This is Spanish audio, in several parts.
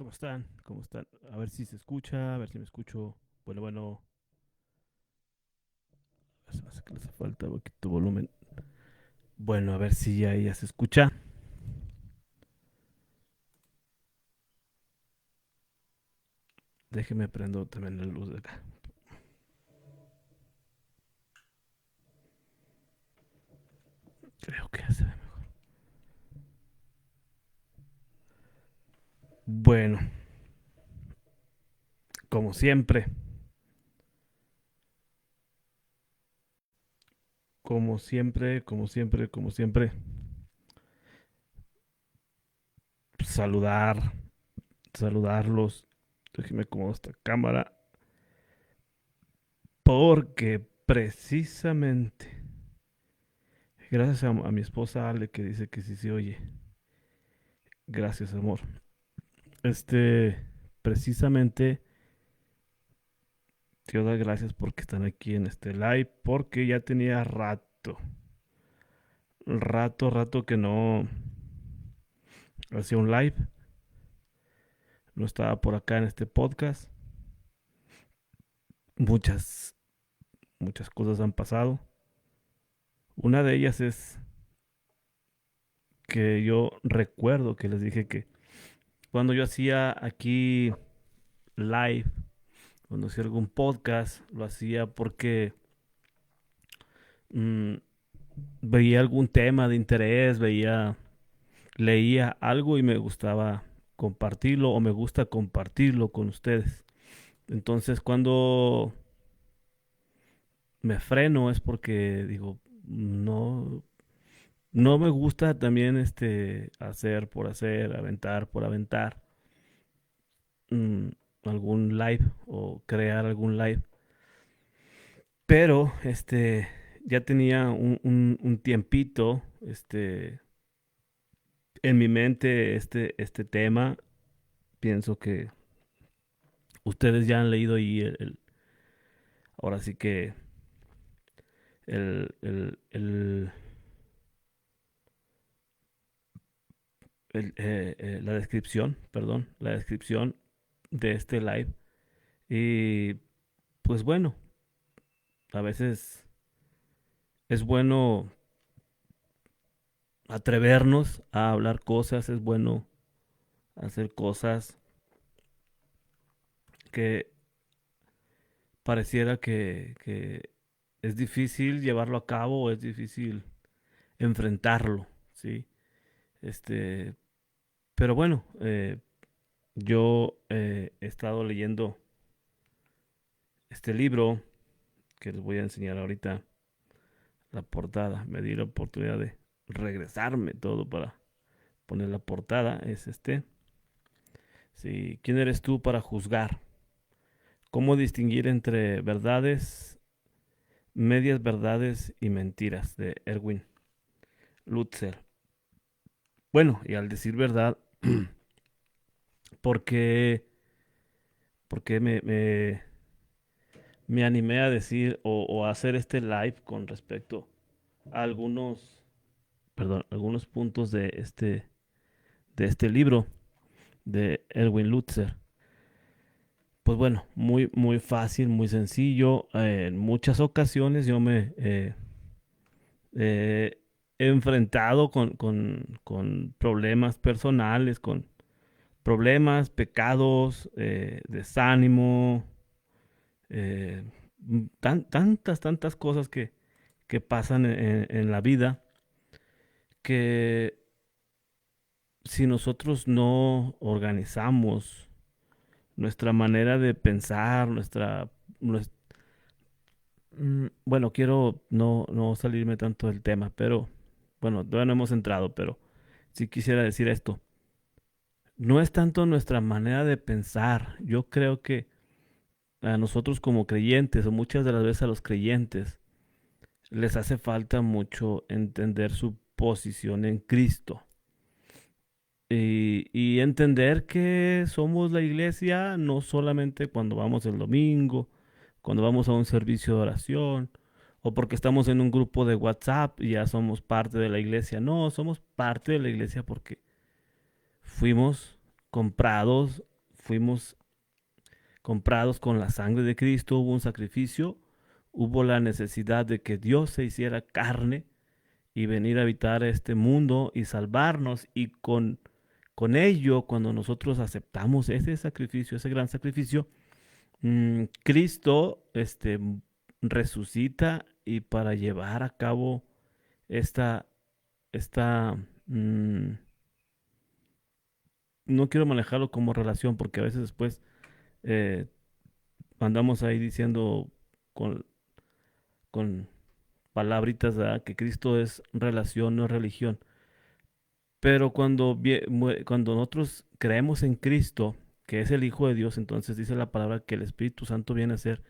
¿Cómo están? ¿Cómo están? A ver si se escucha, a ver si me escucho. Bueno, se me hace que les hace falta un poquito volumen. Bueno, a ver si ya se escucha. Déjeme prendo también la luz de acá. Creo que ya se ve mejor. Bueno, como siempre, como siempre, saludar, saludarlos. Déjeme acomodar esta cámara porque precisamente, gracias a mi esposa Ale que dice que sí se oye. Gracias, amor. Precisamente quiero dar gracias porque están aquí en este live, porque ya tenía rato que no hacía un live, no estaba por acá en este podcast. Muchas, muchas cosas han pasado. Una de ellas es que yo recuerdo que les dije que cuando yo hacía aquí live, cuando hacía algún podcast, lo hacía porque mm, veía algún tema de interés, leía algo y me gustaba compartirlo o me gusta compartirlo con ustedes. Entonces, cuando me freno es porque digo, no, no me gusta también hacer por hacer, aventar por aventar mm, algún live o crear algún live. Pero ya tenía un tiempito en mi mente este tema. Pienso que ustedes ya han leído ahí ahora sí que el, el, el, la descripción, perdón, la descripción de este live. Y pues bueno, a veces es bueno atrevernos a hablar cosas, es bueno hacer cosas que pareciera que es difícil llevarlo a cabo o es difícil enfrentarlo, ¿sí? Este, pero bueno, yo he estado leyendo este libro que les voy a enseñar ahorita la portada. Me di la oportunidad de regresarme todo para poner la portada. Es Sí, ¿quién eres tú para juzgar? ¿Cómo distinguir entre verdades, medias verdades y mentiras? De Erwin Lutzer. Bueno, y al decir verdad, ¿por qué, por qué me animé a decir o a hacer este live con respecto a algunos puntos de este libro de Erwin Lutzer? Pues bueno, muy fácil, muy sencillo. En muchas ocasiones yo me he enfrentado con problemas personales, con problemas, pecados, desánimo, eh, tantas cosas que pasan en la vida que si nosotros no organizamos nuestra manera de pensar, bueno, quiero no salirme tanto del tema, pero bueno, todavía no hemos entrado, pero sí quisiera decir esto. No es tanto nuestra manera de pensar. Yo creo que a nosotros como creyentes, o muchas de las veces a los creyentes, les hace falta mucho entender su posición en Cristo. Y entender que somos la iglesia no solamente cuando vamos el domingo, cuando vamos a un servicio de oración, o porque estamos en un grupo de WhatsApp y ya somos parte de la iglesia. No, somos parte de la iglesia porque fuimos comprados fuimos comprados con la sangre de Cristo, hubo un sacrificio, hubo la necesidad de que Dios se hiciera carne y venir a habitar este mundo y salvarnos. Y con ello, cuando nosotros aceptamos ese sacrificio, ese gran sacrificio, Cristo resucita y para llevar a cabo esta, esta, no quiero manejarlo como relación porque a veces después eh, andamos ahí diciendo con, con palabritas, ¿verdad? Que Cristo es relación, no es religión. Pero cuando nosotros creemos en Cristo, que es el Hijo de Dios, entonces dice la palabra que el Espíritu Santo viene a ser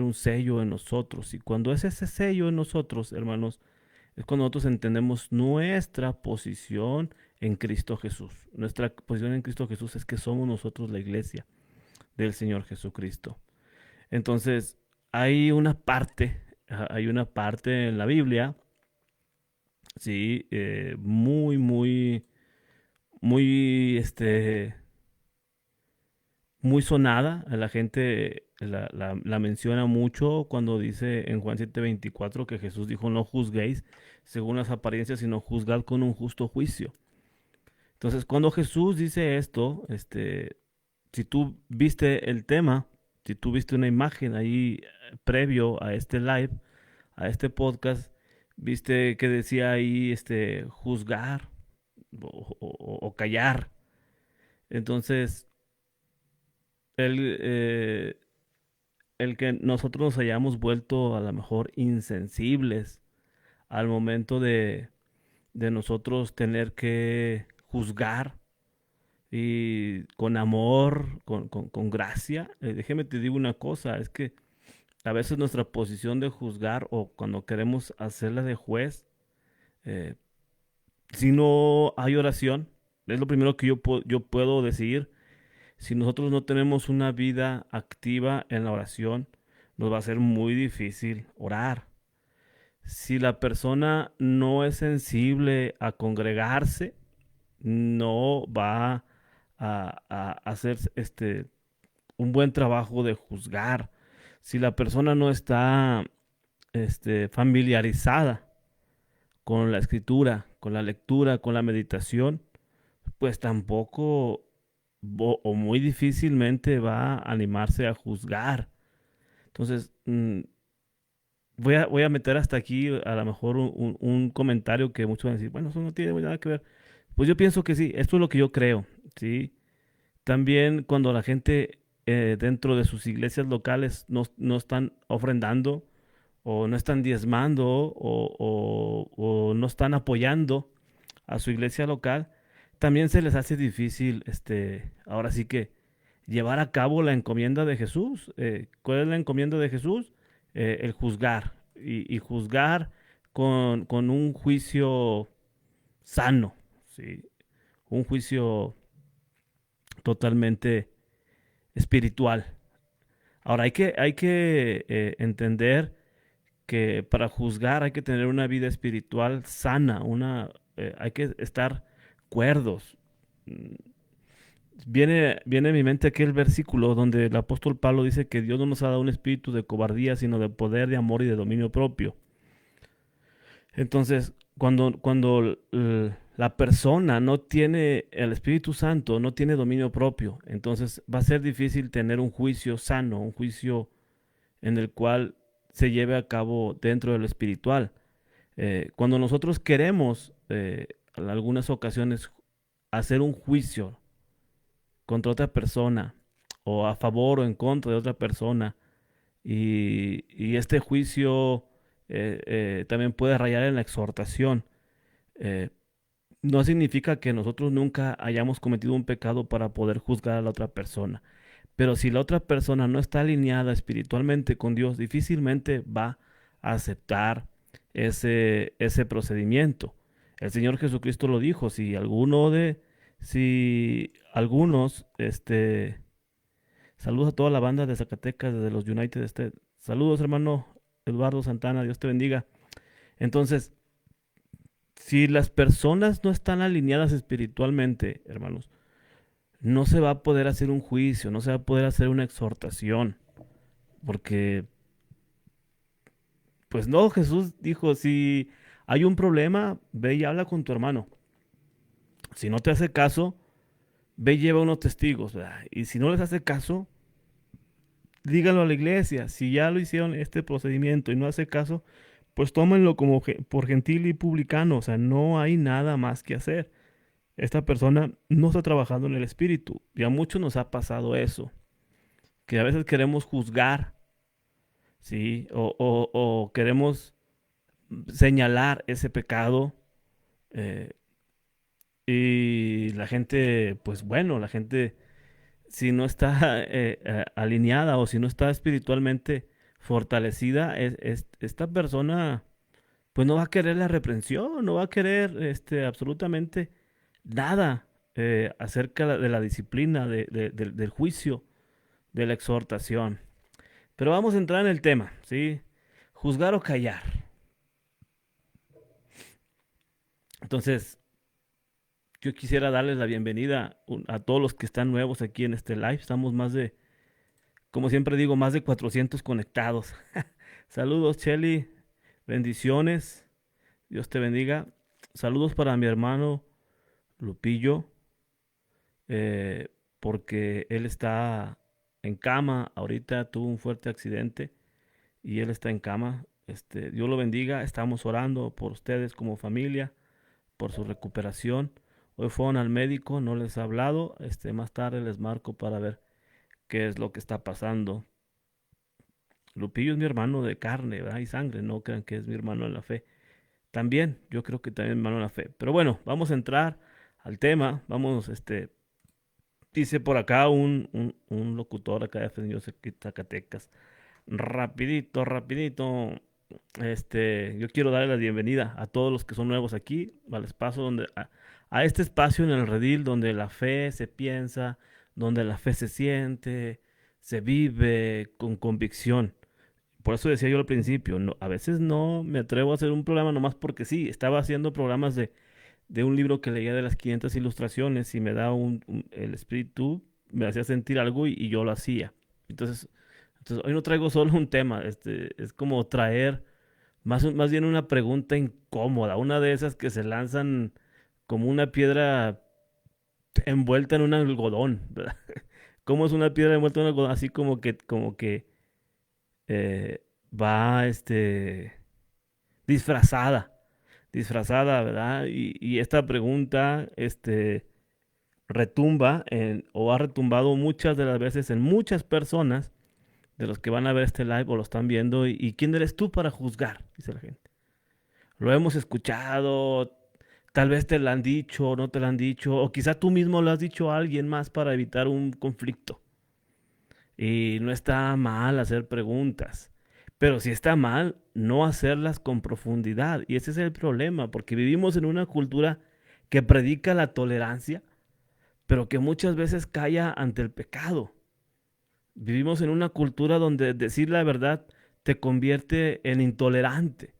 un sello en nosotros. Y cuando es ese sello en nosotros, hermanos, es cuando nosotros entendemos nuestra posición en Cristo Jesús. Nuestra posición en Cristo Jesús es que somos nosotros la iglesia del Señor Jesucristo. Entonces, hay una parte en la Biblia, sí, muy, muy, muy, muy sonada. La gente la menciona mucho cuando dice en Juan 7:24 que Jesús dijo, no juzguéis según las apariencias, sino juzgad con un justo juicio. Entonces, cuando Jesús dice esto, si tú viste el tema, si tú viste una imagen ahí previo a este live, a este podcast, viste que decía ahí juzgar o callar. Entonces, el, eh, el que nosotros nos hayamos vuelto a lo mejor insensibles al momento de nosotros tener que juzgar y con amor, con gracia. Déjeme te digo una cosa, es que a veces nuestra posición de juzgar o cuando queremos hacerla de juez, eh, si no hay oración, es lo primero que yo puedo decir. Si nosotros no tenemos una vida activa en la oración, nos va a ser muy difícil orar. Si la persona no es sensible a congregarse, no va a hacer un buen trabajo de juzgar. Si la persona no está familiarizada con la escritura, con la lectura, con la meditación, pues tampoco o muy difícilmente va a animarse a juzgar. Entonces, voy a meter hasta aquí a lo mejor un comentario que muchos van a decir, bueno, eso no tiene nada que ver. Pues yo pienso que sí, esto es lo que yo creo, ¿sí? También cuando la gente dentro de sus iglesias locales no están ofrendando o no están diezmando o no están apoyando a su iglesia local, también se les hace difícil, ahora sí que llevar a cabo la encomienda de Jesús. ¿Cuál es la encomienda de Jesús? El juzgar y juzgar con un juicio sano, ¿sí? Un juicio totalmente espiritual. Ahora hay que entender que para juzgar hay que tener una vida espiritual sana, hay que estar cuerdos. Mm, viene a mi mente aquel versículo donde el apóstol Pablo dice que Dios no nos ha dado un espíritu de cobardía, sino de poder, de amor y de dominio propio. Entonces, cuando la persona no tiene el Espíritu Santo, no tiene dominio propio, entonces va a ser difícil tener un juicio sano, un juicio en el cual se lleve a cabo dentro de lo espiritual. Cuando nosotros queremos, en algunas ocasiones, hacer un juicio contra otra persona, o a favor o en contra de otra persona, y este juicio también puede rayar en la exhortación. eh, no significa que nosotros nunca hayamos cometido un pecado para poder juzgar a la otra persona. Pero si la otra persona no está alineada espiritualmente con Dios, difícilmente va a aceptar ese procedimiento. El Señor Jesucristo lo dijo, si algunos, saludos a toda la banda de Zacatecas, desde los United States. Saludos, hermano Eduardo Santana, Dios te bendiga. Entonces, si las personas no están alineadas espiritualmente, hermanos, no se va a poder hacer un juicio, no se va a poder hacer una exhortación, porque, pues no, Jesús dijo, si hay un problema, ve y habla con tu hermano. Si no te hace caso, ve y lleva unos testigos, ¿verdad? Y si no les hace caso, díganlo a la iglesia. Si ya lo hicieron este procedimiento y no hace caso, pues tómenlo como por gentil y publicano. O sea, no hay nada más que hacer. Esta persona no está trabajando en el espíritu. Y a muchos nos ha pasado eso, que a veces queremos juzgar, ¿sí? O queremos señalar ese pecado. eh, y la gente, pues bueno, la gente si no está alineada o si no está espiritualmente fortalecida, esta persona pues no va a querer la reprensión, no va a querer absolutamente nada acerca de la disciplina, del juicio, de la exhortación. Pero vamos a entrar en el tema, ¿sí? Juzgar o callar. Entonces, yo quisiera darles la bienvenida a todos los que están nuevos aquí en este live. Estamos más de, como siempre digo, más de 400 conectados. Saludos, Chelly. Bendiciones. Dios te bendiga. Saludos para mi hermano Lupillo, eh, porque él está en cama. Ahorita tuvo un fuerte accidente y él está en cama. Dios lo bendiga. Estamos orando por ustedes como familia, por su recuperación. Hoy fueron al médico, no les he hablado. Más tarde les marco para ver qué es lo que está pasando. Lupillo es mi hermano de carne, ¿verdad? Y sangre, no crean que es mi hermano en la fe. También, yo creo que también mi hermano en la fe. Pero bueno, vamos a entrar al tema. Vamos, dice por acá un locutor acá de Fresnillo, aquí, Zacatecas. Rapidito, rapidito. Yo quiero darle la bienvenida a todos los que son nuevos aquí, al espacio a este espacio en el redil donde la fe se piensa, donde la fe se siente, se vive con convicción. Por eso decía yo al principio, a veces no me atrevo a hacer un programa nomás porque sí, estaba haciendo programas de un libro que leía de las 500 ilustraciones y me da el espíritu, me hacía sentir algo y yo lo hacía. Entonces hoy no traigo solo un tema, es como traer más bien una pregunta incómoda, una de esas que se lanzan como una piedra envuelta en un algodón, ¿verdad? ¿Cómo es una piedra envuelta en un algodón? Así como que eh, va disfrazada, disfrazada, ¿verdad? Y esta pregunta retumba o ha retumbado muchas de las veces en muchas personas de los que van a ver este live o lo están viendo. ¿Y quién eres tú para juzgar? Dice la gente. Lo hemos escuchado, tal vez te lo han dicho, no te lo han dicho, o quizá tú mismo lo has dicho a alguien más para evitar un conflicto. Y no está mal hacer preguntas, pero sí está mal no hacerlas con profundidad. Y ese es el problema, porque vivimos en una cultura que predica la tolerancia, pero que muchas veces calla ante el pecado. Vivimos en una cultura donde decir la verdad te convierte en intolerante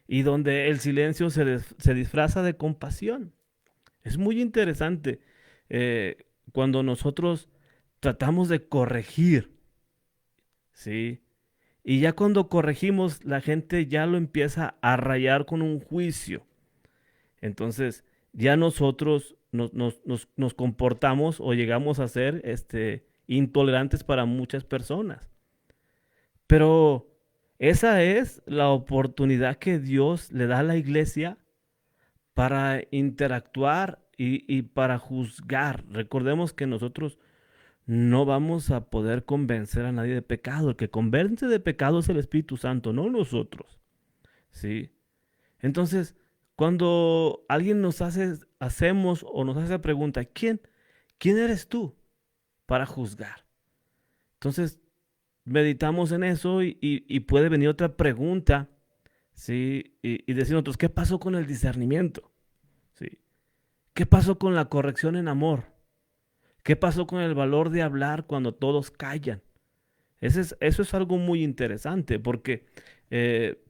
y donde el silencio se disfraza de compasión. Es muy interesante cuando nosotros tratamos de corregir, ¿sí? Y ya cuando corregimos, la gente ya lo empieza a rayar con un juicio. Entonces, ya nosotros nos comportamos o llegamos a ser intolerantes para muchas personas. Pero esa es la oportunidad que Dios le da a la iglesia para interactuar y para juzgar. Recordemos que nosotros no vamos a poder convencer a nadie de pecado. El que convence de pecado es el Espíritu Santo, no nosotros. ¿Sí? Entonces, cuando alguien hacemos o nos hace la pregunta, ¿quién eres tú para juzgar? Entonces, meditamos en eso y puede venir otra pregunta, ¿sí? Y decir nosotros, ¿qué pasó con el discernimiento? ¿Sí? ¿Qué pasó con la corrección en amor? ¿Qué pasó con el valor de hablar cuando todos callan? Eso es algo muy interesante porque eh,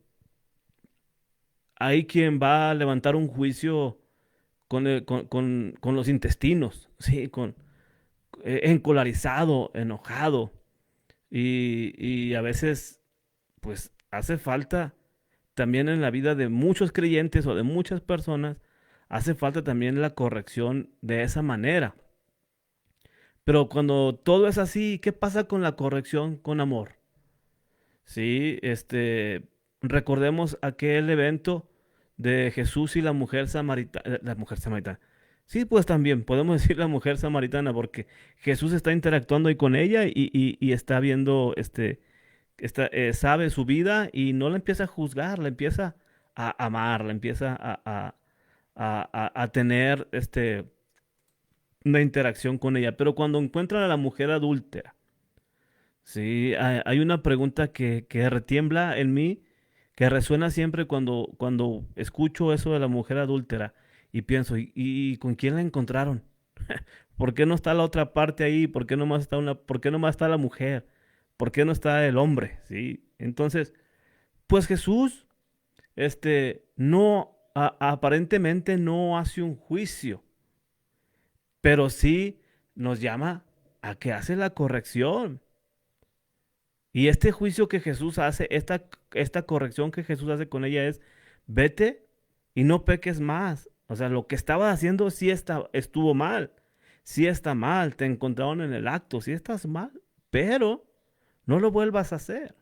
hay quien va a levantar un juicio con los intestinos, ¿sí? encolarizado, enojado. Y a veces, pues, hace falta también en la vida de muchos creyentes o de muchas personas, hace falta también la corrección de esa manera. Pero cuando todo es así, ¿qué pasa con la corrección con amor? Sí, recordemos aquel evento de Jesús y la mujer samaritana, la mujer samaritana. Sí, pues también podemos decir la mujer samaritana porque Jesús está interactuando ahí con ella y está viendo, sabe su vida y no la empieza a juzgar, la empieza a amar, la empieza a tener, una interacción con ella. Pero cuando encuentran a la mujer adúltera, sí, hay una pregunta que retiembla en mí, que resuena siempre cuando escucho eso de la mujer adúltera y pienso, ¿y con quién la encontraron? ¿Por qué no está la otra parte ahí? ¿Por qué nomás está la mujer? ¿Por qué no está el hombre? ¿Sí? Entonces, pues Jesús, no, aparentemente no hace un juicio, pero sí nos llama a que hace la corrección. Y este juicio que Jesús hace, esta corrección que Jesús hace con ella es, vete y no peques más. O sea, lo que estabas haciendo estuvo mal, sí está mal, te encontraron en el acto, sí estás mal, pero no lo vuelvas a hacer.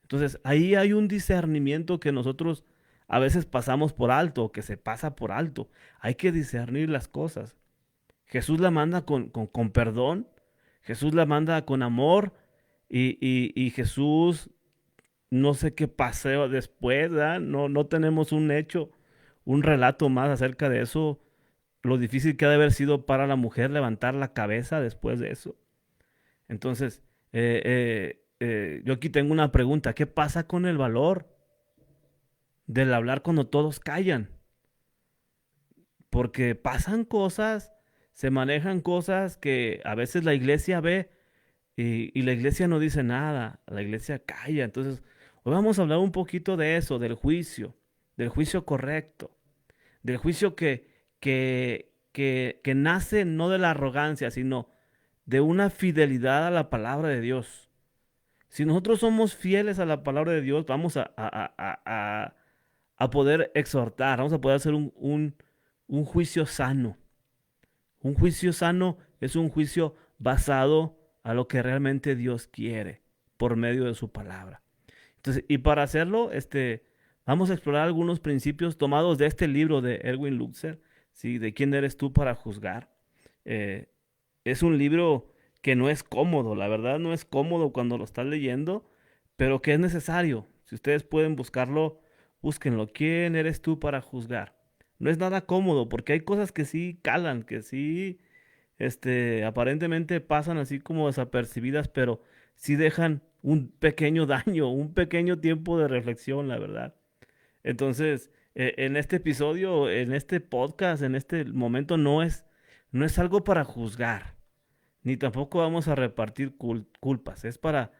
Entonces, ahí hay un discernimiento que nosotros a veces pasamos por alto, o que se pasa por alto. Hay que discernir las cosas. Jesús la manda con perdón, Jesús la manda con amor y Jesús, no sé qué pasó después, ¿verdad? No, no tenemos un hecho, un relato más acerca de eso, lo difícil que ha de haber sido para la mujer levantar la cabeza después de eso. Entonces, yo aquí tengo una pregunta, ¿qué pasa con el valor del hablar cuando todos callan? Porque pasan cosas, se manejan cosas que a veces la iglesia ve y la iglesia no dice nada, la iglesia calla. Entonces, hoy vamos a hablar un poquito de eso, del juicio correcto, del juicio que nace no de la arrogancia, sino de una fidelidad a la palabra de Dios. Si nosotros somos fieles a la palabra de Dios, vamos a poder exhortar, vamos a poder hacer un juicio sano. Un juicio sano es un juicio basado a lo que realmente Dios quiere por medio de su palabra. Entonces, y para hacerlo, vamos a explorar algunos principios tomados de este libro de Erwin Lutzer, ¿sí? De quién eres tú para juzgar. Eh, es un libro que no es cómodo, la verdad no es cómodo cuando lo estás leyendo, pero que es necesario. Si ustedes pueden buscarlo, búsquenlo. ¿Quién eres tú para juzgar? No es nada cómodo porque hay cosas que sí calan, que sí, aparentemente pasan así como desapercibidas, pero sí dejan un pequeño daño, un pequeño tiempo de reflexión, la verdad. Entonces, en este episodio, en este podcast, en este momento, no es algo para juzgar, ni tampoco vamos a repartir culpas, es para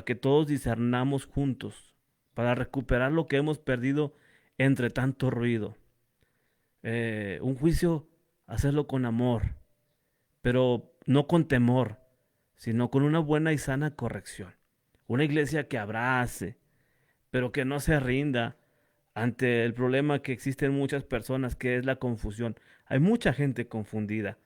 que todos discernamos juntos, para recuperar lo que hemos perdido entre tanto ruido. Un juicio, hacerlo con amor, pero no con temor, sino con una buena y sana corrección. Una iglesia que abrace, pero que no se rinda ante el problema que existe en muchas personas, que es la confusión. Hay mucha gente confundida.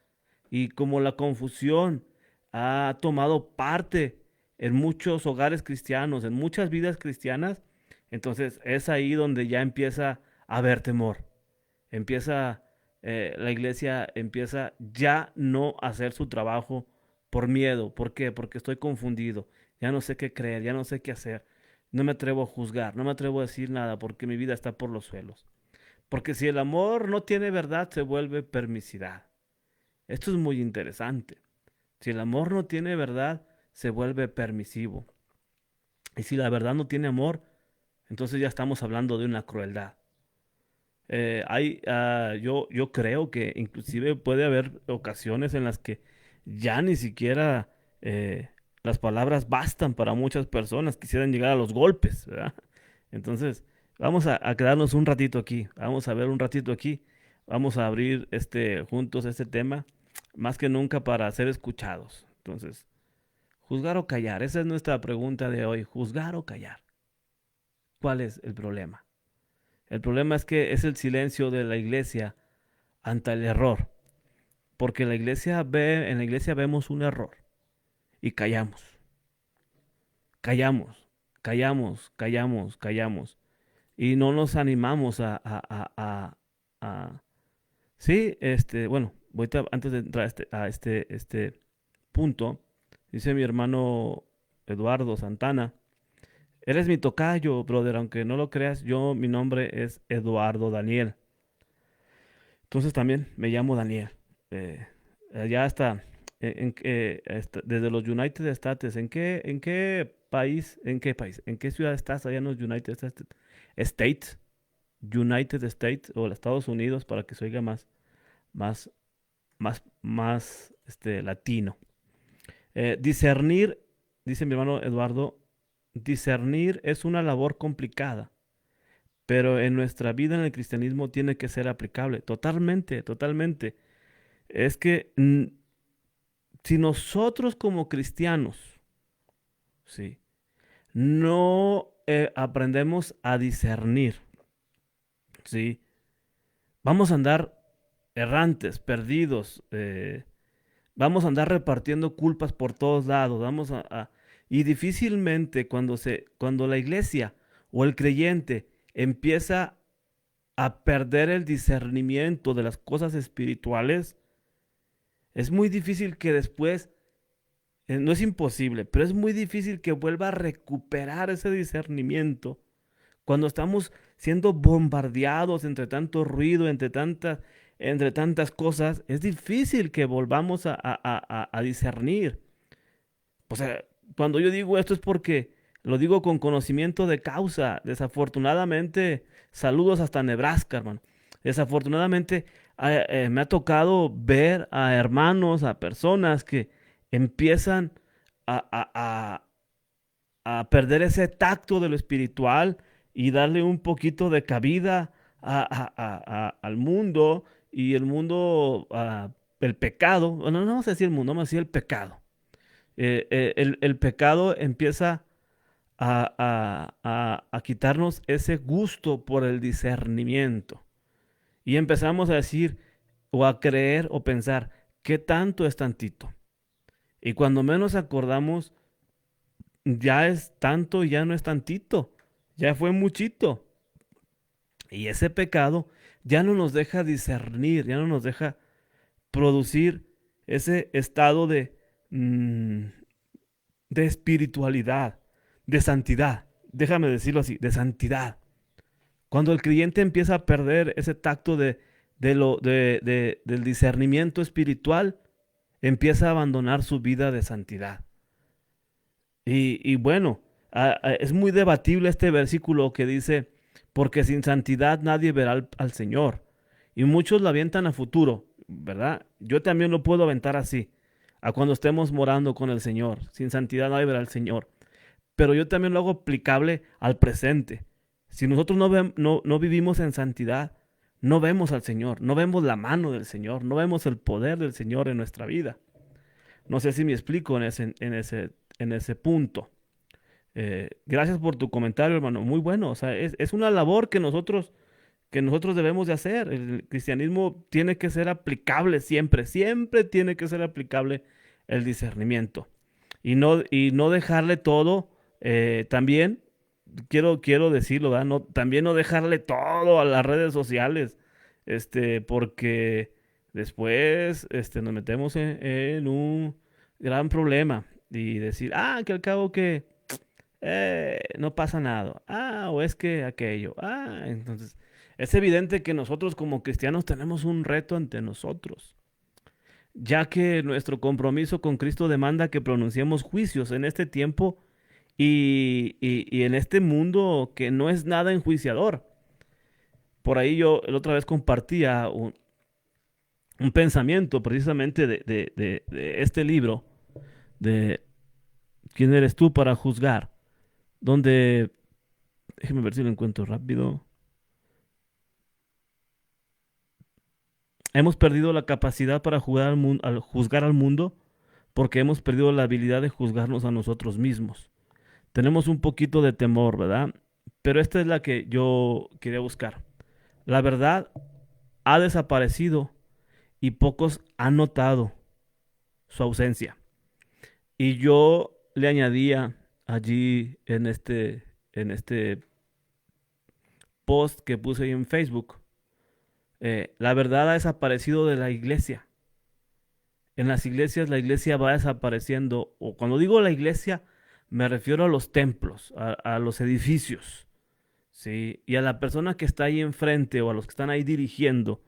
Y como la confusión ha tomado parte en muchos hogares cristianos, en muchas vidas cristianas, entonces es ahí donde ya empieza a haber temor. Empieza, la iglesia empieza ya no a hacer su trabajo por miedo. ¿Por qué? Porque estoy confundido. Ya no sé qué creer, ya no sé qué hacer. No me atrevo a juzgar, no me atrevo a decir nada porque mi vida está por los suelos. Porque si el amor no tiene verdad, se vuelve permisidad. Esto es muy interesante. Si el amor no tiene verdad, se vuelve permisivo. Y si la verdad no tiene amor, entonces ya estamos hablando de una crueldad. Yo creo que inclusive puede haber ocasiones en las que ya ni siquiera las palabras bastan para muchas personas, quisieran llegar a los golpes, ¿verdad? Entonces, vamos a quedarnos un ratito aquí, vamos a ver un ratito aquí, vamos a abrir juntos este tema más que nunca para ser escuchados. Entonces, juzgar o callar, esa es nuestra pregunta de hoy, juzgar o callar. ¿Cuál es el problema? El problema es que es el silencio de la iglesia ante el error, porque en la iglesia vemos un error y callamos, callamos, callamos y no nos animamos a- sí, bueno, antes de entrar a este punto, dice mi hermano Eduardo Santana, eres mi tocayo, brother, aunque no lo creas, mi nombre es Eduardo Daniel. Entonces también me llamo Daniel. Eh, allá está, desde los United States, ¿en qué ciudad estás allá en los States? United States o los Estados Unidos para que se oiga más, más latino. Discernir, dice mi hermano Eduardo, discernir es una labor complicada, pero en nuestra vida en el cristianismo tiene que ser aplicable. Totalmente, totalmente. Es que si nosotros como cristianos, sí, no aprendemos a discernir, sí, vamos a andar errantes, perdidos, vamos a andar repartiendo culpas por todos lados, y difícilmente cuando la iglesia o el creyente empieza a perder el discernimiento de las cosas espirituales, es muy difícil que después, no es imposible, pero es muy difícil que vuelva a recuperar ese discernimiento cuando estamos siendo bombardeados entre tanto ruido, entre tantas cosas. Es difícil que volvamos a discernir. O sea, cuando yo digo esto es porque lo digo con conocimiento de causa. Desafortunadamente, saludos hasta Nebraska, hermano. Desafortunadamente, me ha tocado ver a hermanos, a personas que empiezan a, a- a perder ese tacto de lo espiritual y darle un poquito de cabida al mundo y el mundo, el pecado. Bueno, no vamos a decir el mundo, vamos a decir el pecado. El pecado empieza a quitarnos ese gusto por el discernimiento. Y empezamos a decir, o a creer, o pensar, ¿qué tanto es tantito? Y cuando menos acordamos, ya es tanto y ya no es tantito, ya fue muchito. Y ese pecado ya no nos deja discernir, ya no nos deja producir ese estado mm, de espiritualidad, de santidad. Déjame decirlo así, de santidad. Cuando el creyente empieza a perder ese tacto del discernimiento espiritual, empieza a abandonar su vida de santidad. Y bueno, es muy debatible este versículo que dice, porque sin santidad nadie verá al Señor. Y muchos lo avientan a futuro, ¿verdad? Yo también lo puedo aventar así, a cuando estemos morando con el Señor. Sin santidad nadie verá al Señor. Pero yo también lo hago aplicable al presente. Si nosotros no vivimos en santidad, no vemos al Señor, no vemos la mano del Señor, no vemos el poder del Señor en nuestra vida. No sé si me explico en ese punto. Gracias por tu comentario, hermano. Muy bueno. O sea, es una labor que nosotros debemos de hacer. El cristianismo tiene que ser aplicable siempre, siempre tiene que ser aplicable el discernimiento. Y no dejarle todo, también, quiero decirlo, ¿verdad? No, también no dejarle todo a las redes sociales, porque después, nos metemos en un gran problema y decir, que al cabo que no pasa nada. O es que aquello. Entonces, es evidente que nosotros como cristianos tenemos un reto ante nosotros, ya que nuestro compromiso con Cristo demanda que pronunciemos juicios en este tiempo y en este mundo que no es nada enjuiciador. Por ahí yo la otra vez compartía un pensamiento precisamente de este libro, de ¿Quién eres tú para juzgar? Donde, déjeme ver si lo encuentro rápido. Hemos perdido la capacidad para juzgar al mundo porque hemos perdido la habilidad de juzgarnos a nosotros mismos. Tenemos un poquito de temor, ¿verdad? Pero esta es la que yo quería buscar. La verdad ha desaparecido y pocos han notado su ausencia. Y yo le añadía allí en este post que puse ahí en Facebook, la verdad ha desaparecido de la iglesia. En las iglesias la iglesia va desapareciendo, o cuando digo la iglesia me refiero a los templos, a los edificios, ¿sí? Y a la persona que está ahí enfrente o a los que están ahí dirigiendo.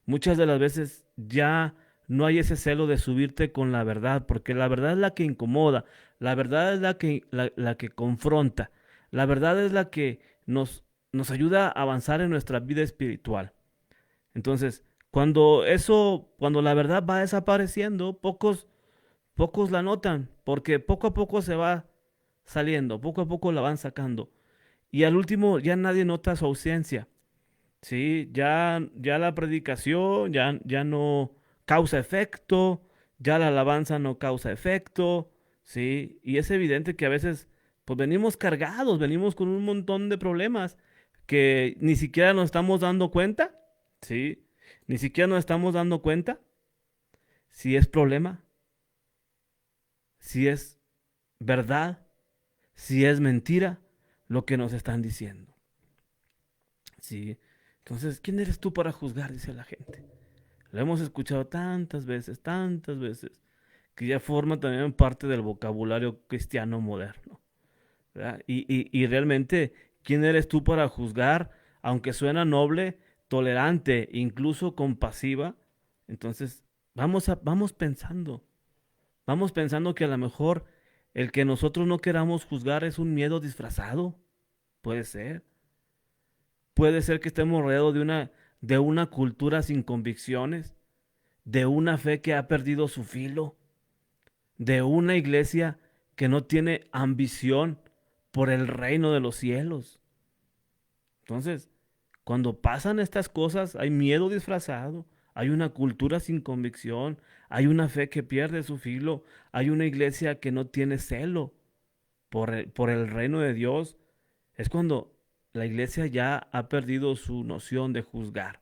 Muchas de las veces ya no hay ese celo de subirte con la verdad, porque la verdad es la que incomoda, la verdad es la que confronta, la verdad es la que nos ayuda a avanzar en nuestra vida espiritual. Entonces, cuando la verdad va desapareciendo, pocos la notan, porque poco a poco se va saliendo, poco a poco la van sacando. Y al último ya nadie nota su ausencia, ¿sí? Ya la predicación ya no causa efecto, ya la alabanza no causa efecto, ¿sí? Y es evidente que a veces, pues venimos cargados, venimos con un montón de problemas que ni siquiera nos estamos dando cuenta, ¿sí? Ni siquiera nos estamos dando cuenta si es problema, si es verdad, si es mentira lo que nos están diciendo. Sí. Entonces, ¿quién eres tú para juzgar? Dice la gente. Lo hemos escuchado tantas veces, que ya forma también parte del vocabulario cristiano moderno, ¿verdad? Y realmente, ¿quién eres tú para juzgar? Aunque suena noble, tolerante, incluso compasiva. Entonces, vamos pensando que a lo mejor el que nosotros no queramos juzgar es un miedo disfrazado. Puede ser. Puede ser que estemos rodeados de una cultura sin convicciones, de una fe que ha perdido su filo, de una iglesia que no tiene ambición por el reino de los cielos. Entonces, cuando pasan estas cosas, hay miedo disfrazado, hay una cultura sin convicción, hay una fe que pierde su filo, hay una iglesia que no tiene celo por el reino de Dios. Es cuando la iglesia ya ha perdido su noción de juzgar.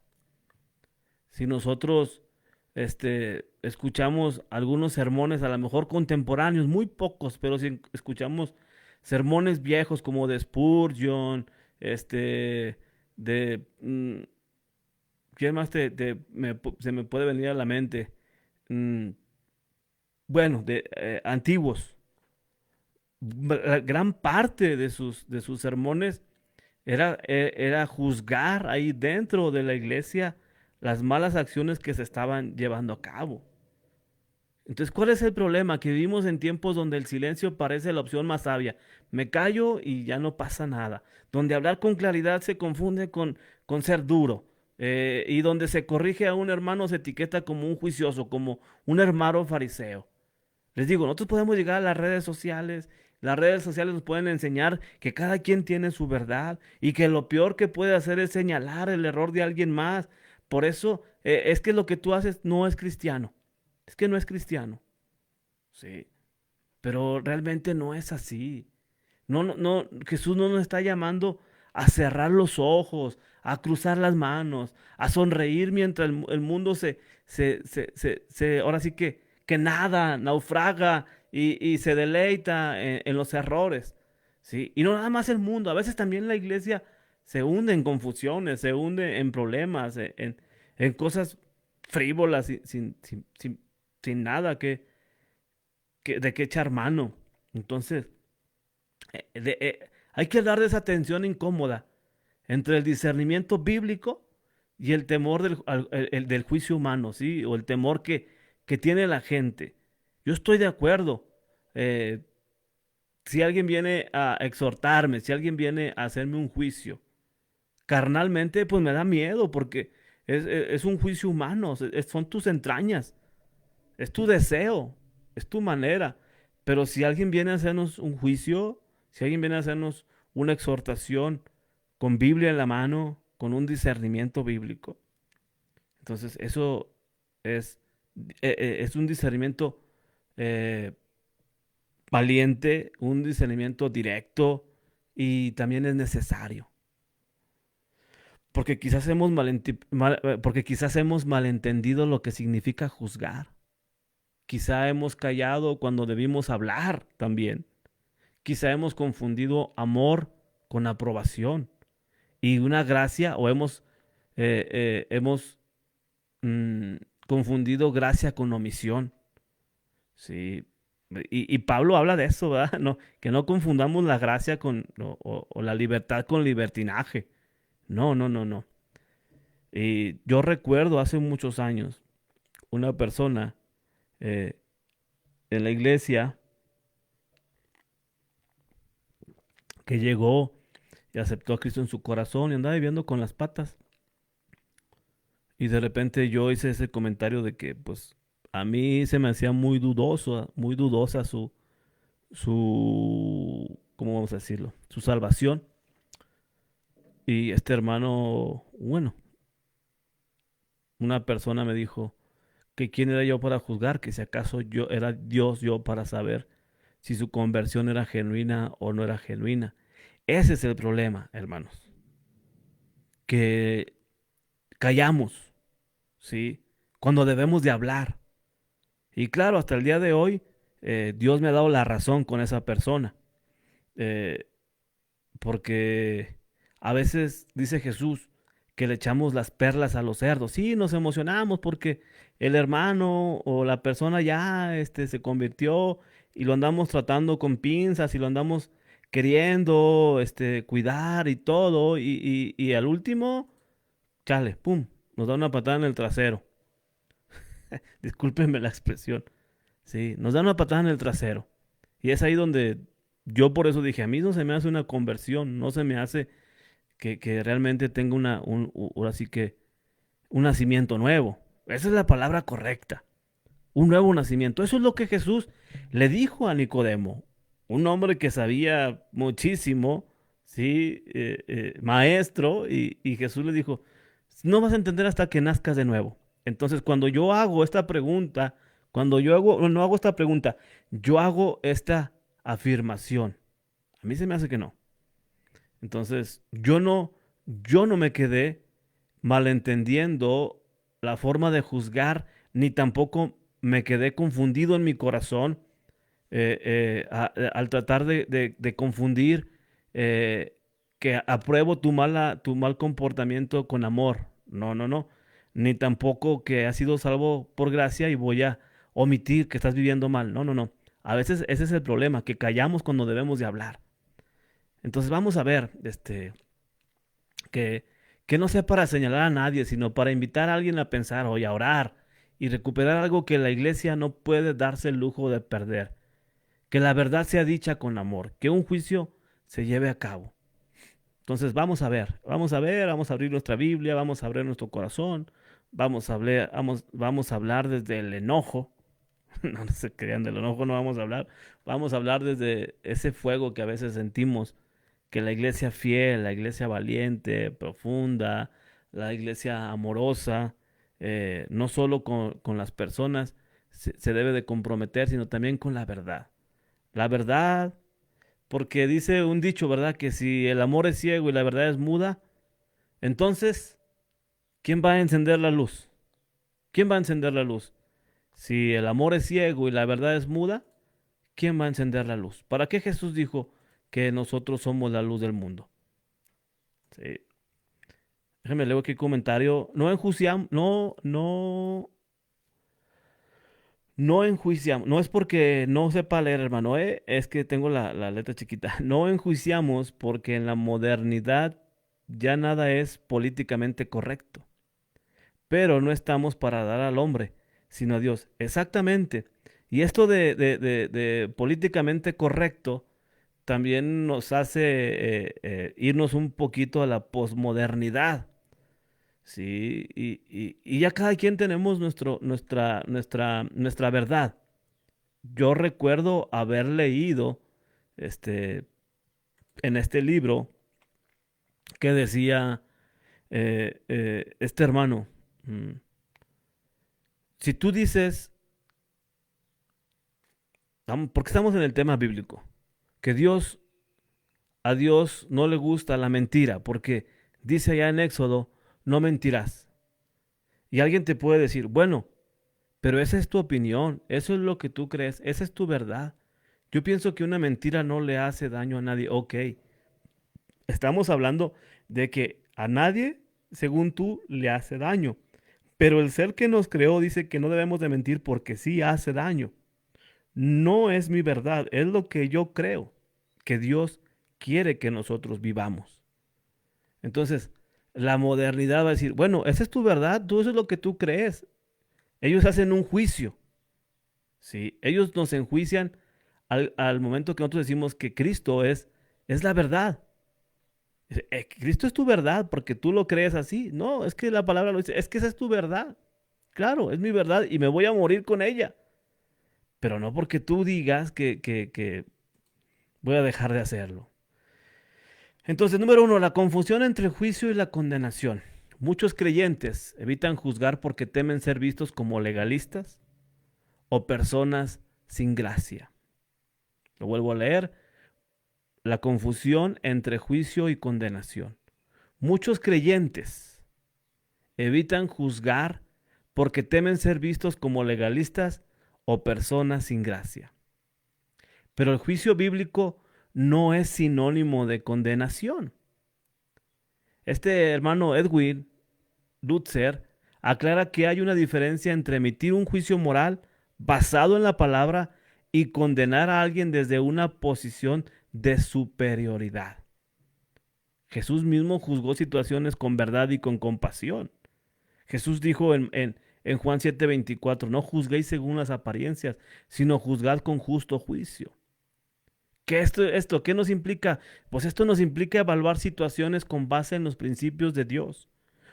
Si nosotros escuchamos algunos sermones, a lo mejor contemporáneos, muy pocos, pero si escuchamos sermones viejos como de Spurgeon, de, ¿quién más se me puede venir a la mente? Mm, bueno, de antiguos. La gran parte de sus sermones era juzgar ahí dentro de la iglesia las malas acciones que se estaban llevando a cabo. Entonces, ¿cuál es el problema? Que vivimos en tiempos donde el silencio parece la opción más sabia. Me callo y ya no pasa nada. Donde hablar con claridad se confunde con ser duro. Y donde se corrige a un hermano se etiqueta como un juicioso, como un hermano fariseo. Les digo, nosotros podemos llegar a las redes sociales. Las redes sociales nos pueden enseñar que cada quien tiene su verdad y que lo peor que puede hacer es señalar el error de alguien más. Por eso es que lo que tú haces no es cristiano. Es que no es cristiano. Sí, pero realmente no es así. No, no, no, Jesús no nos está llamando a cerrar los ojos, a cruzar las manos, a sonreír mientras el mundo ahora sí que nada, naufraga y se deleita en los errores. ¿Sí? Y no nada más el mundo, a veces también la iglesia se hunde en confusiones, se hunde en problemas, en cosas frívolas, sin nada de qué echar mano. Entonces, hay que dar de esa tensión incómoda entre el discernimiento bíblico y el temor del juicio humano, ¿sí? O el temor que tiene la gente. Yo estoy de acuerdo. eh, si alguien viene a exhortarme, si alguien viene a hacerme un juicio, carnalmente, pues me da miedo porque es un juicio humano, son tus entrañas, es tu deseo, es tu manera. Pero si alguien viene a hacernos un juicio, si alguien viene a hacernos una exhortación con Biblia en la mano, con un discernimiento bíblico, entonces Es, es un discernimiento eh, valiente, un discernimiento directo y también es necesario. Porque quizás hemos malentendido lo que significa juzgar. Quizá hemos callado cuando debimos hablar también. Quizá hemos confundido amor con aprobación y una gracia o hemos mm, confundido gracia con omisión. Sí. Y Pablo habla de eso, ¿verdad? No, que no confundamos la gracia o la libertad con libertinaje. No, no, no, no. Y yo recuerdo hace muchos años una persona eh, en la iglesia que llegó y aceptó a Cristo en su corazón y andaba viviendo con las patas. Y de repente yo hice ese comentario de que, pues, a mí se me hacía muy dudosa ¿cómo vamos a decirlo? Su salvación. Y este hermano, bueno, una persona me dijo que quién era yo para juzgar, que si acaso yo era Dios yo para saber si su conversión era genuina o no era genuina. Ese es el problema, hermanos, que callamos, ¿sí? Cuando debemos de hablar. Y claro, hasta el día de hoy, Dios me ha dado la razón con esa persona, eh, porque a veces dice Jesús que le echamos las perlas a los cerdos. Sí, nos emocionamos porque el hermano o la persona ya se convirtió y lo andamos tratando con pinzas y lo andamos queriendo cuidar y todo. Y al último, chale, pum, nos da una patada en el trasero. Discúlpenme la expresión. Sí, nos da una patada en el trasero. Y es ahí donde yo por eso dije, a mí no se me hace una conversión, no se me hace que realmente tenga ahora sí que un nacimiento nuevo. Esa es la palabra correcta, un nuevo nacimiento. Eso es lo que Jesús le dijo a Nicodemo, un hombre que sabía muchísimo, sí, maestro, y Jesús le dijo, no vas a entender hasta que nazcas de nuevo. Entonces, cuando yo hago esta pregunta, cuando yo hago, no hago esta pregunta, yo hago esta afirmación. A mí se me hace que no. Entonces, yo no me quedé malentendiendo la forma de juzgar, ni tampoco me quedé confundido en mi corazón al tratar de confundir eh, que apruebo tu mal comportamiento con amor. No, no, no. Ni tampoco que has sido salvo por gracia y voy a omitir que estás viviendo mal. No, no, no. A veces ese es el problema, que callamos cuando debemos de hablar. Entonces vamos a ver, que, que no sea para señalar a nadie, sino para invitar a alguien a pensar o a orar y recuperar algo que la iglesia no puede darse el lujo de perder. Que la verdad sea dicha con amor, que un juicio se lleve a cabo. Entonces vamos a abrir nuestra Biblia, vamos a abrir nuestro corazón, vamos a hablar desde el enojo. No, no se crean, del enojo no vamos a hablar desde ese fuego que a veces sentimos que la iglesia fiel, la iglesia valiente, profunda, la iglesia amorosa, no solo con las personas se debe de comprometer, sino también con la verdad. La verdad, porque dice un dicho, ¿verdad? Que si el amor es ciego y la verdad es muda, entonces, ¿quién va a encender la luz? ¿Quién va a encender la luz? Si el amor es ciego y la verdad es muda, ¿quién va a encender la luz? ¿Para qué Jesús dijo que nosotros somos la luz del mundo? Sí. Déjeme leer aquí comentario. No enjuiciamos. No es porque no sepa leer, hermano, es que tengo la letra chiquita. No enjuiciamos porque en la modernidad ya nada es políticamente correcto. Pero no estamos para dar al hombre, sino a Dios. Exactamente. Y esto de políticamente correcto también nos hace irnos un poquito a la posmodernidad. Sí, y ya cada quien tenemos nuestra verdad. Yo recuerdo haber leído este, en este libro que decía este hermano, mm, Si tú dices, porque estamos en el tema bíblico, que a Dios no le gusta la mentira, porque dice allá en Éxodo, no mentirás. Y alguien te puede decir, bueno, pero esa es tu opinión, eso es lo que tú crees, esa es tu verdad. Yo pienso que una mentira no le hace daño a nadie. Ok, estamos hablando de que a nadie, según tú, le hace daño. Pero el ser que nos creó dice que no debemos de mentir porque sí hace daño. No es mi verdad, es lo que yo creo que Dios quiere que nosotros vivamos. Entonces, la modernidad va a decir, bueno, esa es tu verdad, tú eso es lo que tú crees. Ellos hacen un juicio, ¿sí? Ellos nos enjuician al momento que nosotros decimos que Cristo es la verdad. Dice, Cristo es tu verdad porque tú lo crees así. No, es que la palabra lo dice, es que esa es tu verdad. Claro, es mi verdad y me voy a morir con ella. Pero no porque tú digas que voy a dejar de hacerlo. Entonces, número uno, la confusión entre el juicio y la condenación. Muchos creyentes evitan juzgar porque temen ser vistos como legalistas o personas sin gracia. Lo vuelvo a leer, la confusión entre juicio y condenación. Muchos creyentes evitan juzgar porque temen ser vistos como legalistas o personas sin gracia. Pero el juicio bíblico no es sinónimo de condenación. Este hermano Edwin Lutzer aclara que hay una diferencia entre emitir un juicio moral basado en la palabra y condenar a alguien desde una posición de superioridad. Jesús mismo juzgó situaciones con verdad y con compasión. Jesús dijo en Juan 7:24, no juzguéis según las apariencias, sino juzgad con justo juicio. ¿Qué nos implica? Pues esto nos implica evaluar situaciones con base en los principios de Dios,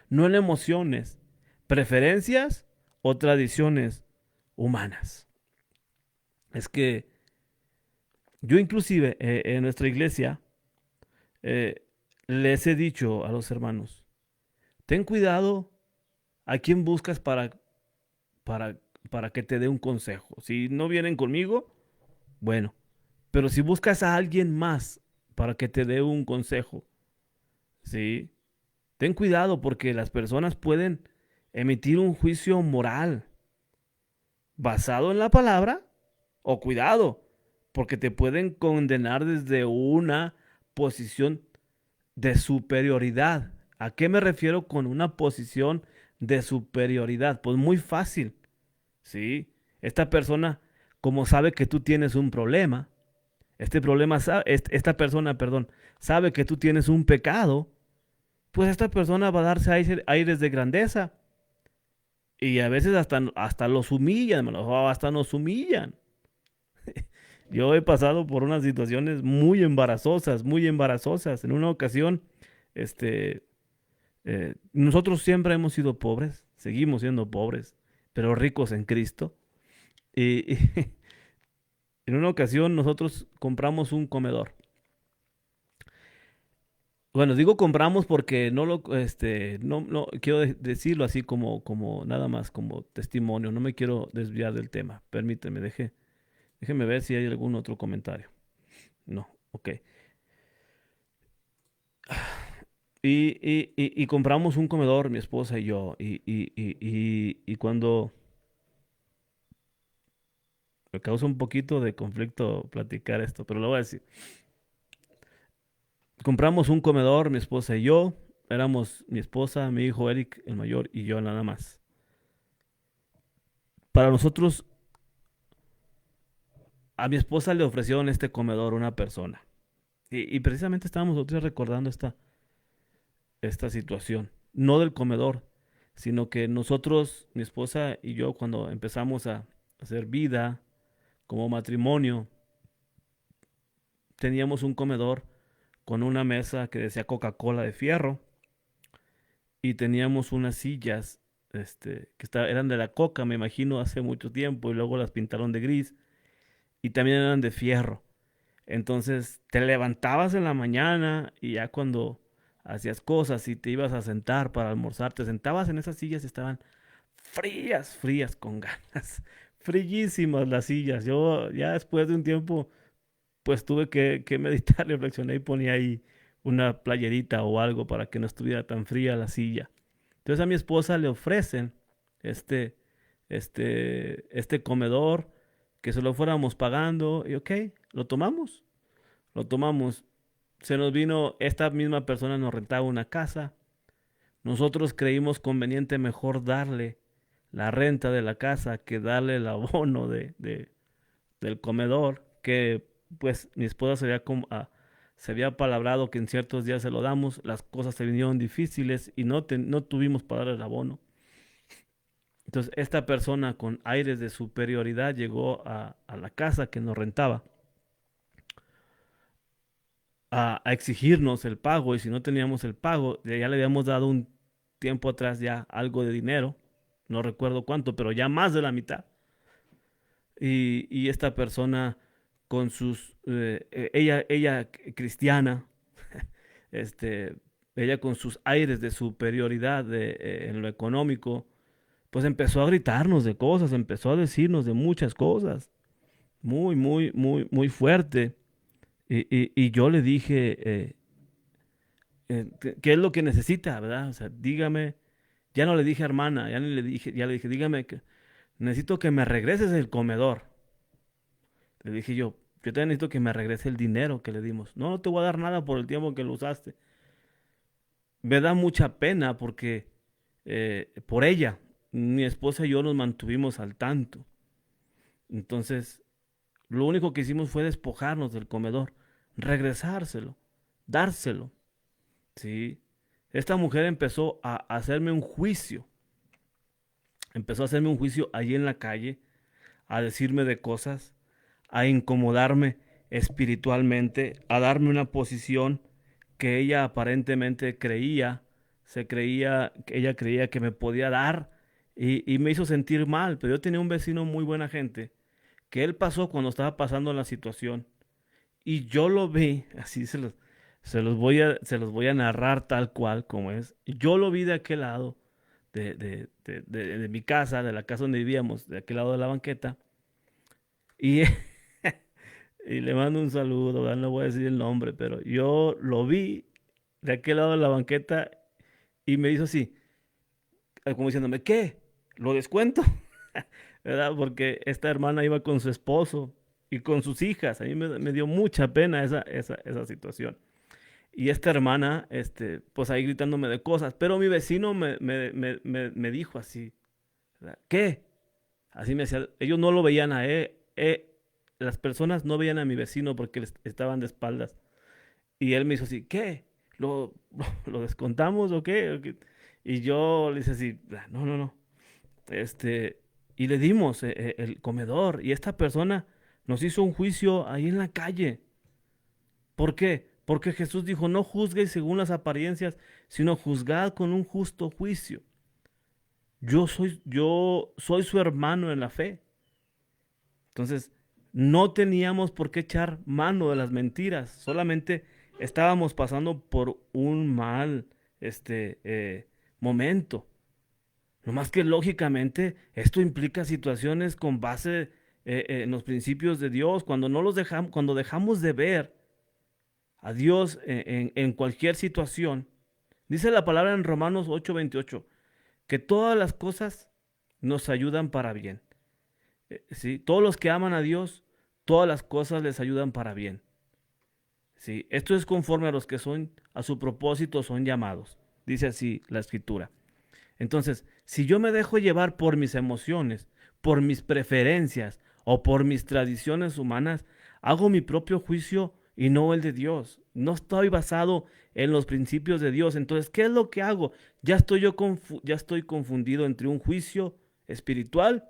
no en emociones, preferencias o tradiciones humanas. Es que yo inclusive en nuestra iglesia eh, les he dicho a los hermanos, ten cuidado a quién buscas para, para que te dé un consejo. Si no vienen conmigo, bueno, pero si buscas a alguien más para que te dé un consejo, ¿sí? Ten cuidado porque las personas pueden emitir un juicio moral basado en la palabra o cuidado, porque te pueden condenar desde una posición de superioridad. ¿A qué me refiero con una posición de superioridad? Pues muy fácil, ¿sí? Esta persona, como sabe que tú tienes un problema, esta persona, perdón, sabe que tú tienes un pecado, pues esta persona va a darse aires de grandeza y a veces hasta los humillan, hermano, o hasta nos humillan. Yo he pasado por unas situaciones muy embarazosas, muy embarazosas. En una ocasión, este, nosotros siempre hemos sido pobres, seguimos siendo pobres, pero ricos en Cristo. Y en una ocasión nosotros compramos un comedor. Bueno, digo compramos porque no quiero decirlo así como nada más como testimonio. No me quiero desviar del tema. Permíteme, déjeme ver si hay algún otro comentario. No, ok. Y compramos un comedor, mi esposa y yo. Y cuando me causa un poquito de conflicto platicar esto, pero lo voy a decir. Compramos un comedor, mi esposa y yo. Éramos mi esposa, mi hijo Eric, el mayor, y yo nada más. Para nosotros, a mi esposa le ofrecieron este comedor una persona. Y precisamente estábamos nosotros recordando esta situación. No del comedor, sino que nosotros, mi esposa y yo, cuando empezamos a hacer vida como matrimonio, teníamos un comedor con una mesa que decía Coca-Cola de fierro y teníamos unas sillas eran de la Coca, me imagino, hace mucho tiempo y luego las pintaron de gris y también eran de fierro. Entonces te levantabas en la mañana y ya cuando hacías cosas y te ibas a sentar para almorzar, te sentabas en esas sillas y estaban frías, frías con ganas, frillísimas las sillas. Yo ya después de un tiempo, pues tuve que meditar, reflexioné y ponía ahí una playerita o algo para que no estuviera tan fría la silla. Entonces a mi esposa le ofrecen este, este comedor, que se lo fuéramos pagando, y ok, lo tomamos, lo tomamos. Se nos vino, esta misma persona nos rentaba una casa. Nosotros creímos conveniente mejor darle la renta de la casa que darle el abono del comedor, que pues mi esposa se había palabrado que en ciertos días se lo damos, las cosas se vinieron difíciles y no tuvimos para dar el abono. Entonces esta persona con aires de superioridad llegó a la casa que nos rentaba a exigirnos el pago, y si no teníamos el pago, ya le habíamos dado un tiempo atrás ya algo de dinero, no recuerdo cuánto, pero ya más de la mitad. Y esta persona con ella cristiana, este, ella con sus aires de superioridad en lo económico, pues empezó a gritarnos de cosas, empezó a decirnos de muchas cosas, muy, muy, muy, muy fuerte. Y yo le dije, ¿qué es lo que necesita, verdad? O sea, dígame, ya no le dije hermana, ya, ni le dije, ya le dije, dígame que necesito que me regreses el comedor. Le dije yo también necesito que me regrese el dinero que le dimos. No, no te voy a dar nada por el tiempo que lo usaste. Me da mucha pena porque por ella, mi esposa y yo nos mantuvimos al tanto. Entonces, lo único que hicimos fue despojarnos del comedor, regresárselo, dárselo. ¿Sí? Esta mujer empezó a hacerme un juicio, empezó a hacerme un juicio allí en la calle, a decirme de cosas, a incomodarme espiritualmente, a darme una posición que ella aparentemente ella creía que me podía dar, y me hizo sentir mal. Pero yo tenía un vecino muy buena gente, que él pasó cuando estaba pasando la situación, y yo lo vi, así se los voy a narrar tal cual como es. Yo lo vi de aquel lado de mi casa, de la casa donde vivíamos, de aquel lado de la banqueta, y, y le mando un saludo, ¿verdad? No voy a decir el nombre, pero yo lo vi de aquel lado de la banqueta y me hizo así, como diciéndome, ¿qué? ¿Lo descuento? ¿Verdad? Porque esta hermana iba con su esposo y con sus hijas. A mí me dio mucha pena esa situación. Y esta hermana, pues ahí gritándome de cosas, pero mi vecino me dijo así, ¿verdad? ¿Qué? Así me decía, ellos no lo veían a él, las personas no veían a mi vecino porque estaban de espaldas. Y él me hizo así, ¿qué? ¿Lo descontamos o qué? ¿O qué? Y yo le hice así, "Ah, no, no, no. Este, y le dimos el comedor, y esta persona nos hizo un juicio ahí en la calle. ¿Por qué? Porque Jesús dijo, no juzgues según las apariencias, sino juzgad con un justo juicio. Yo soy su hermano en la fe. Entonces, no teníamos por qué echar mano de las mentiras, solamente estábamos pasando por un mal, momento. No más que lógicamente esto implica situaciones con base en los principios de Dios. Cuando no los dejamos, cuando dejamos de ver a Dios en cualquier situación, dice la palabra en Romanos 8:28, que todas las cosas nos ayudan para bien. ¿Sí? Todos los que aman a Dios, todas las cosas les ayudan para bien. ¿Sí? Esto es conforme a los que son a su propósito son llamados. Dice así la escritura. Entonces, si yo me dejo llevar por mis emociones, por mis preferencias o por mis tradiciones humanas, hago mi propio juicio y no el de Dios. No estoy basado en los principios de Dios. Entonces, ¿qué es lo que hago? Ya estoy confundido entre un juicio espiritual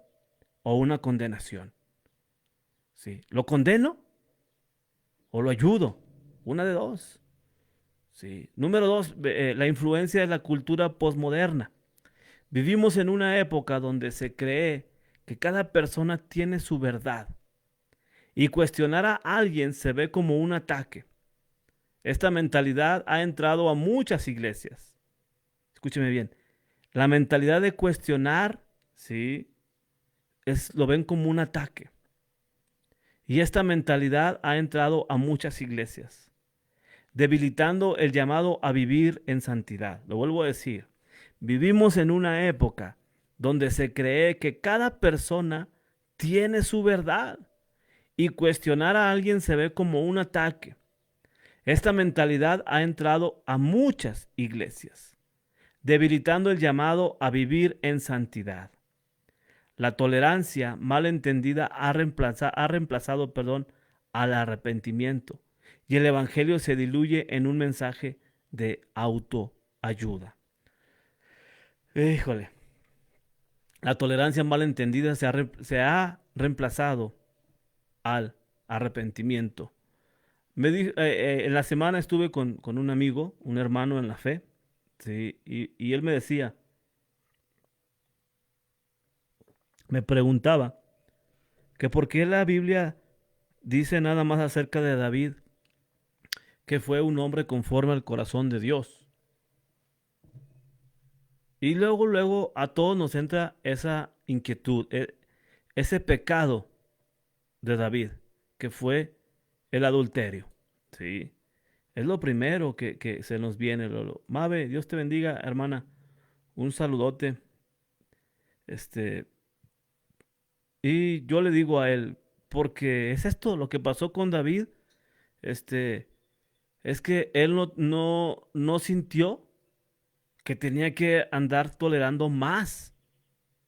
o una condenación. ¿Sí? ¿Lo condeno o lo ayudo? Una de dos. ¿Sí? Número dos, la influencia de la cultura posmoderna. Vivimos en una época donde se cree que cada persona tiene su verdad, y cuestionar a alguien se ve como un ataque. Esta mentalidad ha entrado a muchas iglesias. Escúcheme bien. La mentalidad de cuestionar ¿sí? Lo ven como un ataque. Y esta mentalidad ha entrado a muchas iglesias, debilitando el llamado a vivir en santidad. Lo vuelvo a decir, vivimos en una época donde se cree que cada persona tiene su verdad y cuestionar a alguien se ve como un ataque. Esta mentalidad ha entrado a muchas iglesias, debilitando el llamado a vivir en santidad. La tolerancia mal entendida ha reemplazado, al arrepentimiento, y el evangelio se diluye en un mensaje de autoayuda. Híjole, la tolerancia mal entendida se ha reemplazado al arrepentimiento. En la semana estuve con un amigo, un hermano en la fe, ¿sí? Y él me decía, me preguntaba, que por qué la Biblia dice nada más acerca de David, que fue un hombre conforme al corazón de Dios. Y luego a todos nos entra esa inquietud, ese pecado de David, que fue el adulterio. ¿Sí? Es lo primero que se nos viene, Lolo. Mabe, Dios te bendiga, hermana. Un saludote. Este, y yo le digo a él, porque es esto lo que pasó con David, este, es que él no sintió que tenía que andar tolerando más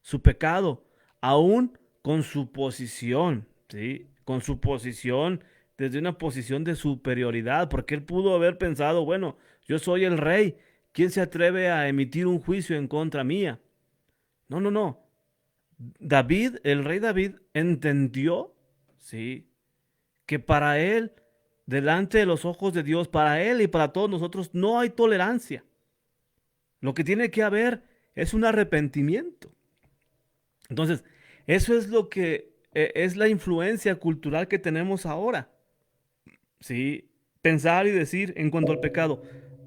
su pecado, aún con su posición, ¿sí? Con su posición, desde una posición de superioridad, porque él pudo haber pensado, bueno, yo soy el rey, ¿quién se atreve a emitir un juicio en contra mía? No, no, no. David, el rey David, entendió, ¿sí? Que para él, delante de los ojos de Dios, para él y para todos nosotros, no hay tolerancia. Lo que tiene que haber es un arrepentimiento. Entonces, eso es lo que es la influencia cultural que tenemos ahora. ¿Sí? Pensar y decir en cuanto al pecado,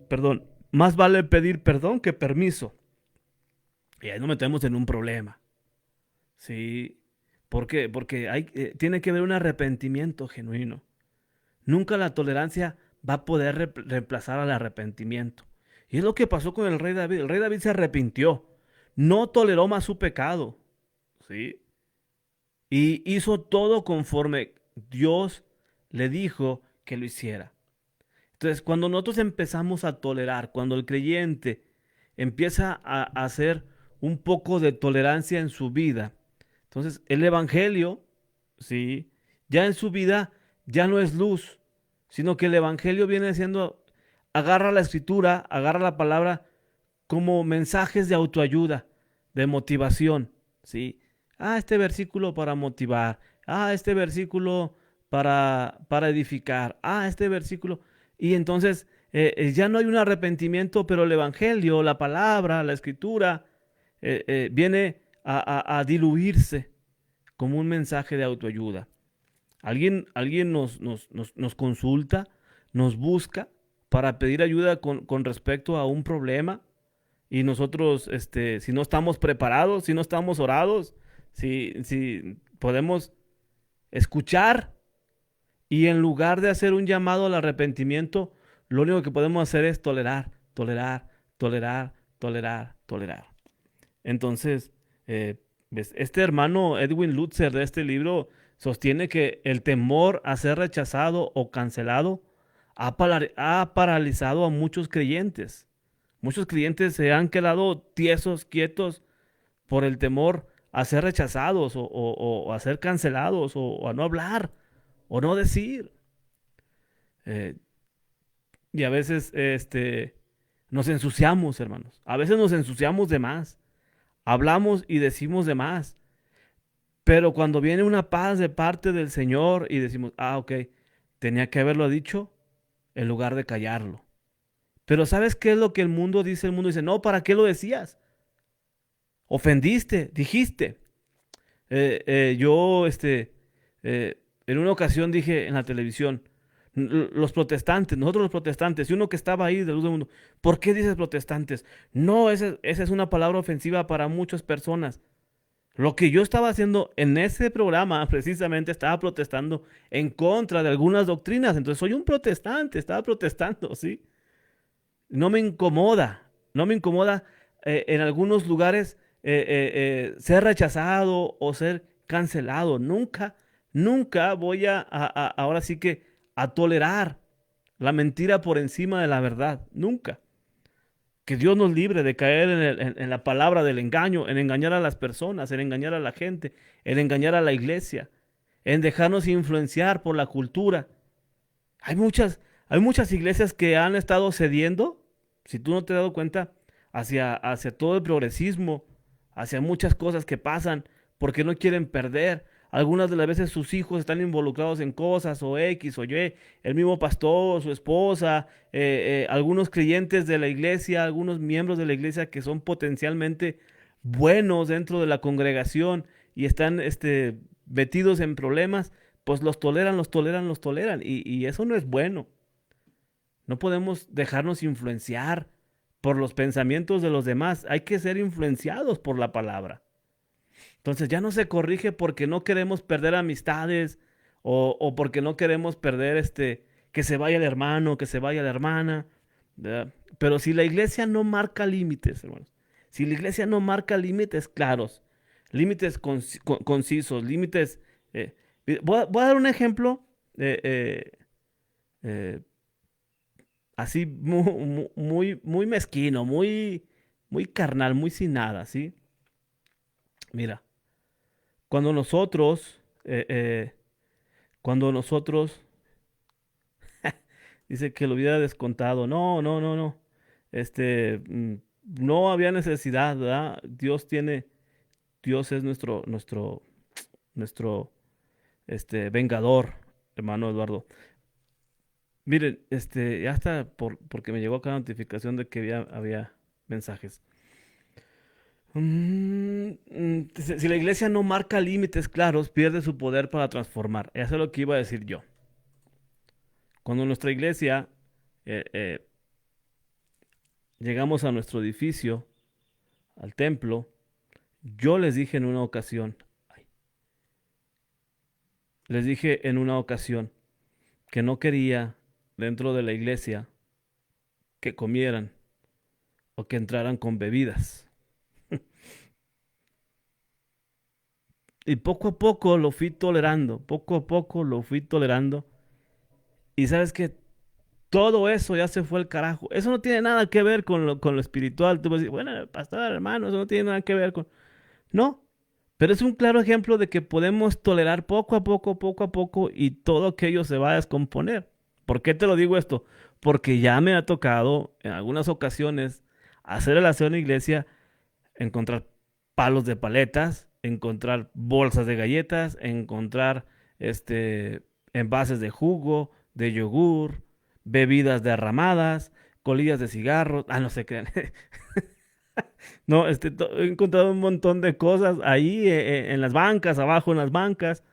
perdón, más vale pedir perdón que permiso. Y ahí nos metemos en un problema. ¿Sí? ¿Por qué? Porque tiene que haber un arrepentimiento genuino. Nunca la tolerancia va a poder reemplazar al arrepentimiento. Y es lo que pasó con el rey David. El rey David se arrepintió. No toleró más su pecado. ¿Sí? Y hizo todo conforme Dios le dijo que lo hiciera. Entonces, cuando nosotros empezamos a tolerar, cuando el creyente empieza a hacer un poco de tolerancia en su vida, entonces el evangelio, sí, ya en su vida ya no es luz, sino que el evangelio viene siendo, agarra la escritura, agarra la palabra como mensajes de autoayuda, de motivación, sí. Este versículo para motivar. Este versículo para edificar. Este versículo. Y entonces ya no hay un arrepentimiento, pero el evangelio, la palabra, la escritura, viene a diluirse como un mensaje de autoayuda. Alguien nos consulta, nos busca para pedir ayuda con respecto a un problema y nosotros, si no estamos preparados, si no estamos orados, si podemos escuchar y en lugar de hacer un llamado al arrepentimiento, lo único que podemos hacer es tolerar, tolerar, tolerar, tolerar, tolerar. Entonces, este hermano Edwin Lutzer de este libro sostiene que el temor a ser rechazado o cancelado ha paralizado a muchos creyentes. Muchos creyentes se han quedado tiesos, quietos por el temor a ser rechazados o a ser cancelados o a no hablar o no decir. Eh, y a veces nos ensuciamos, hermanos. A veces nos ensuciamos de más. Hablamos y decimos de más. Pero cuando viene una paz de parte del Señor y decimos, ok, tenía que haberlo dicho en lugar de callarlo. Pero ¿sabes qué es lo que el mundo dice? El mundo dice, no, ¿para qué lo decías? Ofendiste, dijiste. Yo, en una ocasión dije en la televisión, los protestantes, nosotros los protestantes, y uno que estaba ahí de luz del mundo, ¿por qué dices protestantes? No, esa es una palabra ofensiva para muchas personas. Lo que yo estaba haciendo en ese programa, precisamente estaba protestando en contra de algunas doctrinas. Entonces soy un protestante, estaba protestando, ¿sí? No me incomoda, no me incomoda en algunos lugares ser rechazado o ser cancelado. Nunca, nunca voy ahora sí que a tolerar la mentira por encima de la verdad. Nunca. Que Dios nos libre de caer en la palabra del engaño, en engañar a las personas, en engañar a la gente, en engañar a la iglesia, en dejarnos influenciar por la cultura. Hay muchas, hay muchas iglesias que han estado cediendo, si tú no te has dado cuenta, hacia todo el progresismo, hacia muchas cosas que pasan, porque no quieren perder. Algunas de las veces sus hijos están involucrados en cosas o X o Y, el mismo pastor, su esposa, algunos creyentes de la iglesia, algunos miembros de la iglesia que son potencialmente buenos dentro de la congregación y están metidos en problemas, pues los toleran, los toleran, los toleran. Y eso no es bueno. No podemos dejarnos influenciar por los pensamientos de los demás. Hay que ser influenciados por la palabra. Entonces ya no se corrige porque no queremos perder amistades o porque no queremos perder que se vaya el hermano, que se vaya la hermana, ¿verdad? Pero si la iglesia no marca límites, hermanos, si la iglesia no marca límites claros, límites concisos, límites... voy a dar un ejemplo eh, así muy, muy mezquino, muy carnal, muy sin nada, ¿sí? Mira, cuando nosotros, cuando nosotros, dice que lo hubiera descontado, no, no, no, no, no había necesidad, ¿verdad? Dios es nuestro, vengador, hermano Eduardo. Miren, ya está, porque me llegó acá la notificación de que había mensajes. Si la iglesia no marca límites claros, pierde su poder para transformar. Eso es lo que iba a decir yo. Cuando nuestra iglesia llegamos a nuestro edificio, al templo, yo les dije en una ocasión, ay, les dije en una ocasión que no quería dentro de la iglesia que comieran o que entraran con bebidas. Y poco a poco lo fui tolerando, poco a poco lo fui tolerando. Y sabes que todo eso ya se fue al carajo. Eso no tiene nada que ver con lo espiritual. Tú vas a decir, bueno, pastor, hermano, eso no tiene nada que ver con... No, pero es un claro ejemplo de que podemos tolerar poco a poco y todo aquello se va a descomponer. ¿Por qué te lo digo esto? Porque ya me ha tocado en algunas ocasiones hacer el aseo en la iglesia, encontrar palos de paletas, encontrar bolsas de galletas, encontrar envases de jugo, de yogur, bebidas derramadas, colillas de cigarros. Ah, no sé qué. No, he encontrado un montón de cosas ahí en las bancas, abajo en las bancas,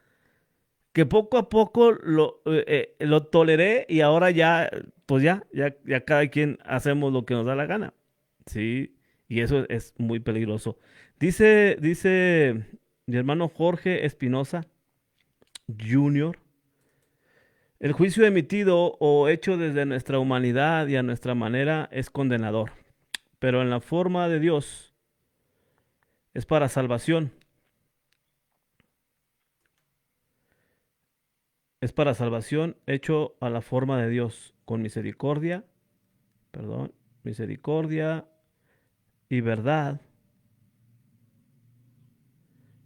que poco a poco lo toleré y ahora ya, pues ya cada quien hacemos lo que nos da la gana. Sí, y eso es muy peligroso. Dice mi hermano Jorge Espinosa Jr., el juicio emitido o hecho desde nuestra humanidad y a nuestra manera es condenador, pero en la forma de Dios es para salvación. Es para salvación hecho a la forma de Dios, con misericordia, perdón, misericordia y verdad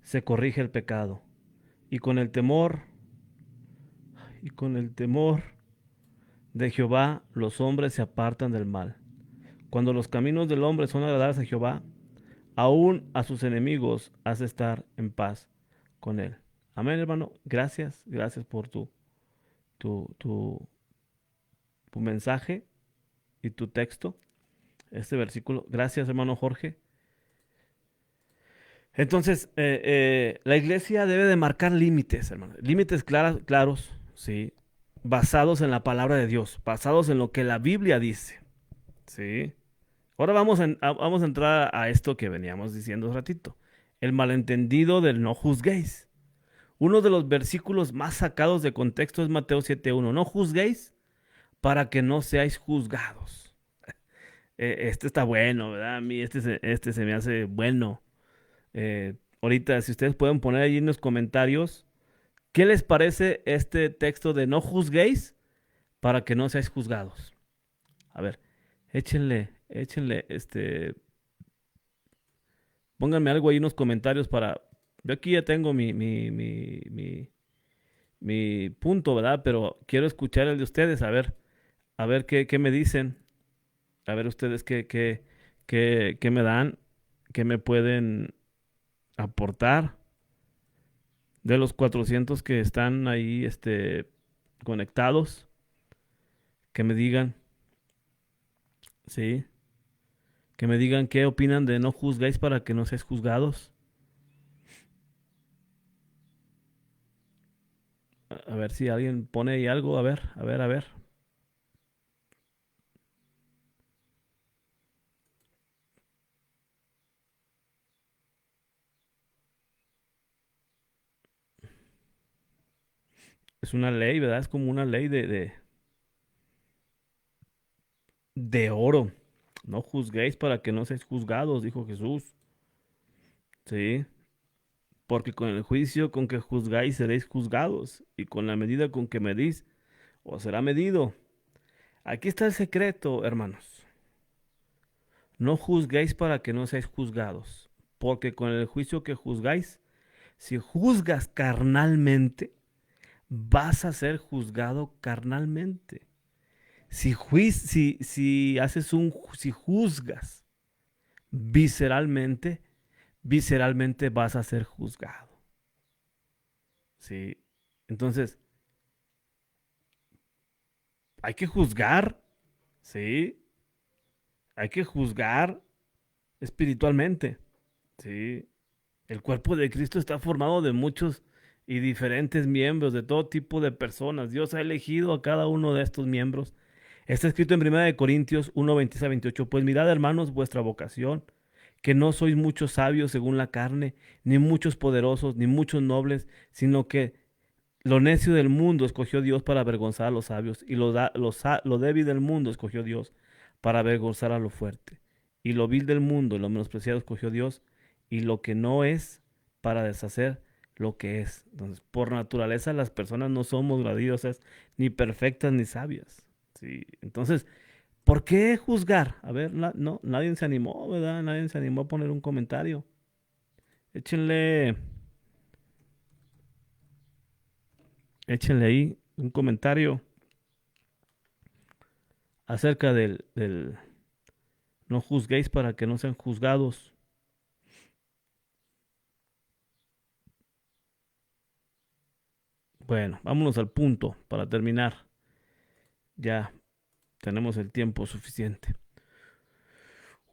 se corrige el pecado. Y con el temor, y con el temor de Jehová los hombres se apartan del mal. Cuando los caminos del hombre son agradables a Jehová, aún a sus enemigos hace estar en paz con él. Amén, hermano. Gracias, gracias por tu, tu, tu mensaje y tu texto, este versículo. Gracias, hermano Jorge. Entonces, la iglesia debe de marcar límites, hermano. Límites claros, ¿sí? Basados en la palabra de Dios, basados en lo que la Biblia dice, ¿sí? Ahora vamos a entrar a esto que veníamos diciendo un ratito. el malentendido del no juzguéis. Uno de los versículos más sacados de contexto es Mateo 7:1. No juzguéis para que no seáis juzgados. Este está bueno, ¿verdad? A mí este se me hace bueno. Ahorita, si ustedes pueden poner ahí en los comentarios, ¿qué les parece este texto de no juzguéis para que no seáis juzgados? A ver, échenle, pónganme algo ahí en los comentarios para... Yo aquí ya tengo mi punto, ¿verdad? Pero quiero escuchar el de ustedes, a ver qué me dicen, a ver ustedes qué me dan, qué me pueden aportar de los 400 que están ahí, conectados, que me digan, ¿sí? Que me digan qué opinan de no juzgáis para que no seáis juzgados. A ver si alguien pone ahí algo, a ver. Es una ley, ¿verdad? Es como una ley de oro. No juzguéis para que no seáis juzgados, dijo Jesús. Sí, porque con el juicio con que juzgáis seréis juzgados, y con la medida con que medís, os será medido. Aquí está el secreto, hermanos. No juzguéis para que no seáis juzgados, porque con el juicio que juzgáis, si juzgas carnalmente, vas a ser juzgado carnalmente. Si juzgas visceralmente, visceralmente vas a ser juzgado. ¿Sí? Entonces, hay que juzgar, ¿sí? Hay que juzgar espiritualmente, ¿sí? El cuerpo de Cristo está formado de muchos y diferentes miembros, de todo tipo de personas. Dios ha elegido a cada uno de estos miembros. Está escrito en 1 Corintios 1:26 a 28. Pues mirad, hermanos, vuestra vocación, que no sois muchos sabios según la carne, ni muchos poderosos, ni muchos nobles, sino que lo necio del mundo escogió Dios para avergonzar a los sabios, y lo débil del mundo escogió Dios para avergonzar a lo fuerte. Y lo vil del mundo y lo menospreciado escogió Dios, y lo que no es para deshacer lo que es. Entonces, por naturaleza las personas no somos gloriosas, ni perfectas, ni sabias. ¿Sí? Entonces, ¿por qué juzgar? A ver, no, nadie se animó, ¿verdad? Nadie se animó a poner un comentario. Échenle, échenle ahí un comentario acerca del no juzguéis para que no sean juzgados. Bueno, vámonos al punto para terminar. Ya tenemos el tiempo suficiente.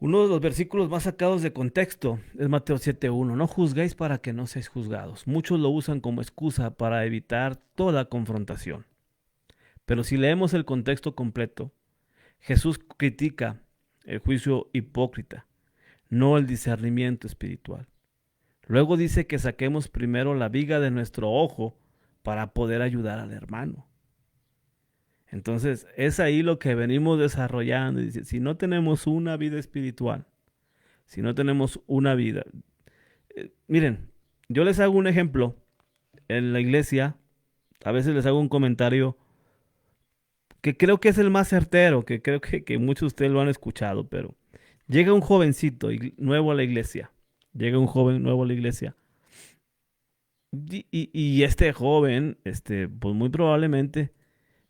Uno de los versículos más sacados de contexto es Mateo 7:1. No juzguéis para que no seáis juzgados. Muchos lo usan como excusa para evitar toda confrontación. Pero si leemos el contexto completo, Jesús critica el juicio hipócrita, no el discernimiento espiritual. Luego dice que saquemos primero la viga de nuestro ojo para poder ayudar al hermano. Entonces, es ahí lo que venimos desarrollando. Dice, si no tenemos una vida espiritual, si no tenemos una vida... miren, yo les hago un ejemplo. En la iglesia, a veces les hago un comentario que creo que es el más certero, que creo que muchos de ustedes lo han escuchado, pero llega un jovencito nuevo a la iglesia. Llega un joven nuevo a la iglesia. Y este joven, pues muy probablemente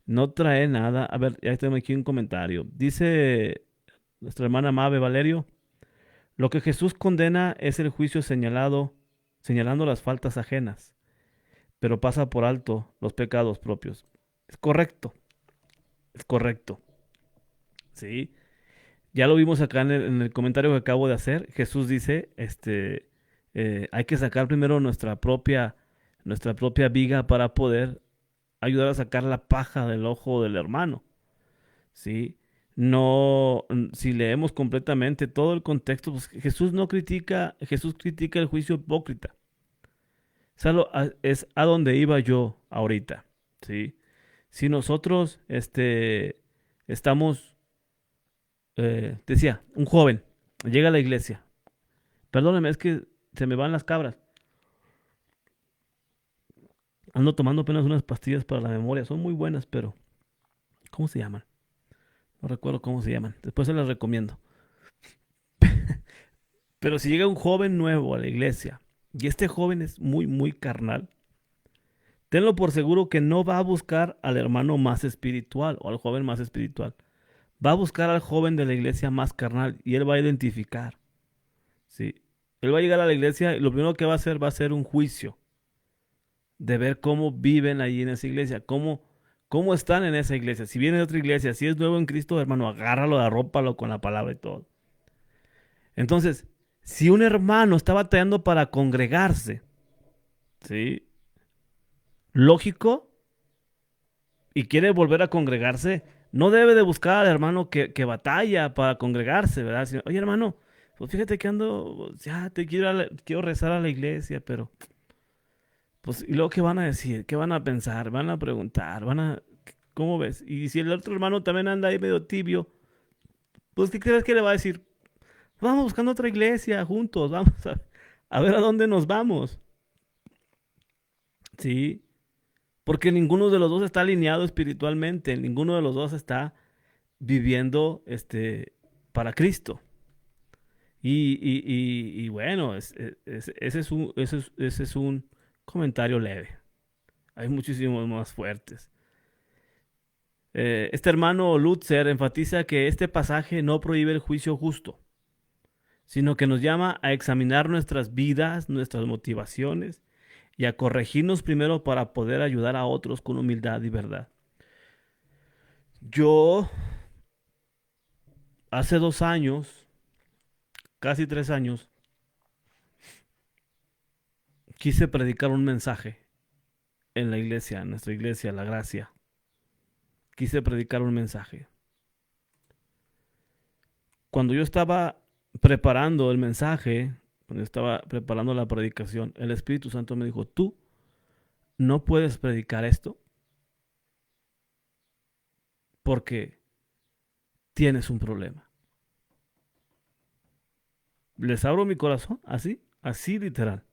no trae nada. A ver, ya tengo aquí un comentario. Dice nuestra hermana Mabe Valerio, lo que Jesús condena es el juicio señalando las faltas ajenas, pero pasa por alto los pecados propios. Es correcto, es correcto. Sí, ya lo vimos acá en el comentario que acabo de hacer. Jesús dice, hay que sacar primero nuestra propia viga para poder ayudar a sacar la paja del ojo del hermano. ¿Sí? No, si leemos completamente todo el contexto, pues Jesús critica el juicio hipócrita. Es a donde iba yo ahorita, ¿sí? Si nosotros, estamos, decía, un joven llega a la iglesia. Perdóneme, es que se me van las cabras. Ando tomando apenas unas pastillas para la memoria. Son muy buenas, pero ¿cómo se llaman? No recuerdo cómo se llaman. Después se las recomiendo. Pero si llega un joven nuevo a la iglesia y este joven es muy, muy carnal, tenlo por seguro que no va a buscar al hermano más espiritual o al joven más espiritual. Va a buscar al joven de la iglesia más carnal y él va a identificar, ¿sí? Él va a llegar a la iglesia y lo primero que va a ser un juicio de ver cómo viven ahí en esa iglesia, cómo están en esa iglesia. Si viene de otra iglesia, si es nuevo en Cristo, hermano, agárralo, arrópalo con la palabra y todo. Entonces, si un hermano está batallando para congregarse, ¿sí? Lógico, y quiere volver a congregarse, no debe de buscar al hermano que batalla para congregarse, ¿verdad? Oye, hermano, pues fíjate que ando, ya te quiero rezar a la iglesia, pero, pues, ¿y luego qué van a decir? ¿Qué van a pensar? ¿Van a preguntar? ¿Cómo ves? Y si el otro hermano también anda ahí medio tibio, pues, ¿qué crees que le va a decir? Vamos buscando otra iglesia juntos, a ver a dónde nos vamos, ¿sí? Porque ninguno de los dos está alineado espiritualmente, ninguno de los dos está viviendo para Cristo. Y bueno, ese es un comentario leve. Hay muchísimos más fuertes. Este hermano Lutzer enfatiza que este pasaje no prohíbe el juicio justo, sino que nos llama a examinar nuestras vidas, nuestras motivaciones y a corregirnos primero para poder ayudar a otros con humildad y verdad. Yo hace 2 años, casi 3 años, quise predicar un mensaje en la iglesia, en nuestra iglesia, La Gracia. Quise predicar un mensaje. Cuando yo estaba preparando el mensaje, cuando estaba preparando la predicación, el Espíritu Santo me dijo, tú no puedes predicar esto porque tienes un problema. Les abro mi corazón, así, así literal.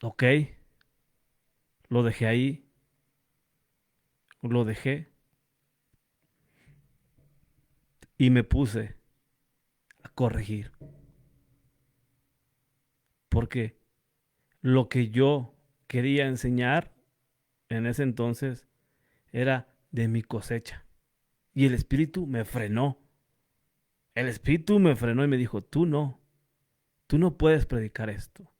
Ok, lo dejé ahí, lo dejé y me puse a corregir. Porque lo que yo quería enseñar en ese entonces era de mi cosecha. Y el Espíritu me frenó. El Espíritu me frenó y me dijo, tú no puedes predicar esto.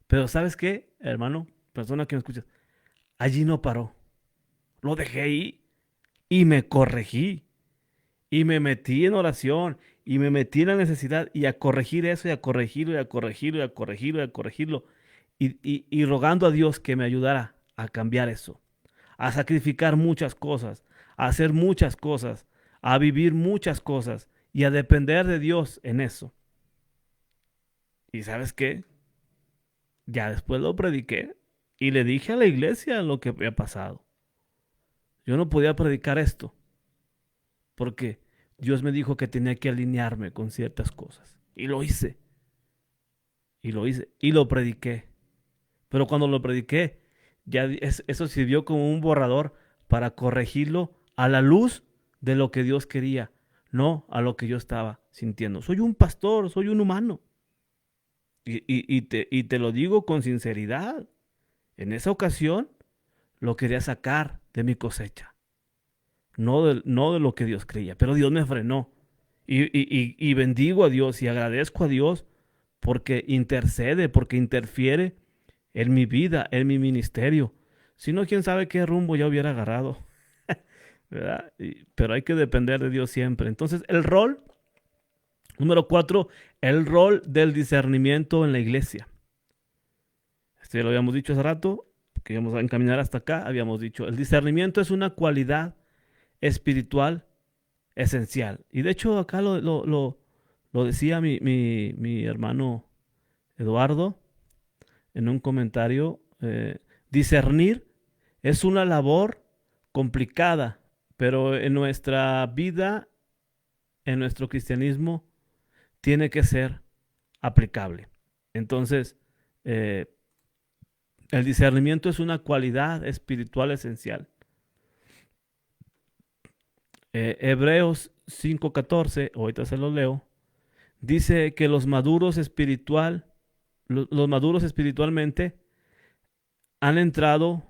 Pero ¿sabes qué, hermano? Persona que me escuchas, allí no paró. Lo dejé ahí y me corregí. Y me metí en oración y me metí en la necesidad y a corregir eso y a corregirlo y a corregirlo y a corregirlo y a corregirlo. Y rogando a Dios que me ayudara a cambiar eso, a sacrificar muchas cosas, a hacer muchas cosas, a vivir muchas cosas y a depender de Dios en eso. ¿Y sabes qué? Ya después lo prediqué y le dije a la iglesia lo que había pasado. Yo no podía predicar esto porque Dios me dijo que tenía que alinearme con ciertas cosas. Y lo hice. Y lo hice. Y lo prediqué. Pero cuando lo prediqué, eso sirvió como un borrador para corregirlo a la luz de lo que Dios quería, no a lo que yo estaba sintiendo. Soy un pastor, soy un humano. Y te lo digo con sinceridad. En esa ocasión lo quería sacar de mi cosecha, no de lo que Dios creía, pero Dios me frenó. Y bendigo a Dios y agradezco a Dios porque intercede, porque interfiere en mi vida, en mi ministerio. Si no, quién sabe qué rumbo ya hubiera agarrado, ¿verdad? Pero hay que depender de Dios siempre. Entonces, el rol, número 4, el rol del discernimiento en la iglesia. Esto ya lo habíamos dicho hace rato, que íbamos a encaminar hasta acá, habíamos dicho, el discernimiento es una cualidad espiritual esencial. Y de hecho acá lo decía mi hermano Eduardo en un comentario, discernir es una labor complicada, pero en nuestra vida, en nuestro cristianismo, tiene que ser aplicable. Entonces, eh, el discernimiento es una cualidad espiritual esencial. Hebreos 5:14, ahorita se lo leo, dice que los maduros espiritualmente han entrado,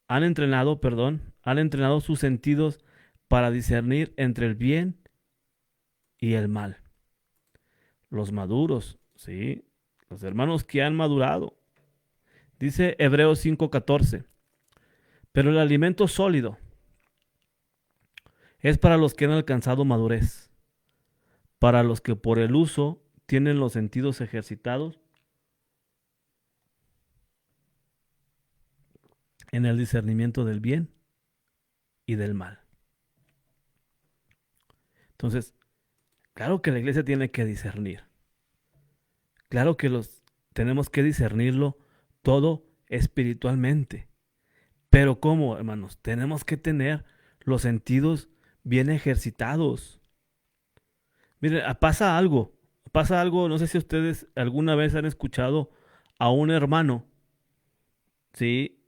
han entrenado sus sentidos para discernir entre el bien y el mal. Los maduros, sí, los hermanos que han madurado. Dice Hebreos 5:14, pero el alimento sólido es para los que han alcanzado madurez, para los que por el uso tienen los sentidos ejercitados en el discernimiento del bien y del mal. Entonces, claro que la iglesia tiene que discernir. Claro que tenemos que discernirlo todo espiritualmente. Pero ¿cómo, hermanos? Tenemos que tener los sentidos bien ejercitados. Miren, pasa algo, no sé si ustedes alguna vez han escuchado a un hermano, ¿sí?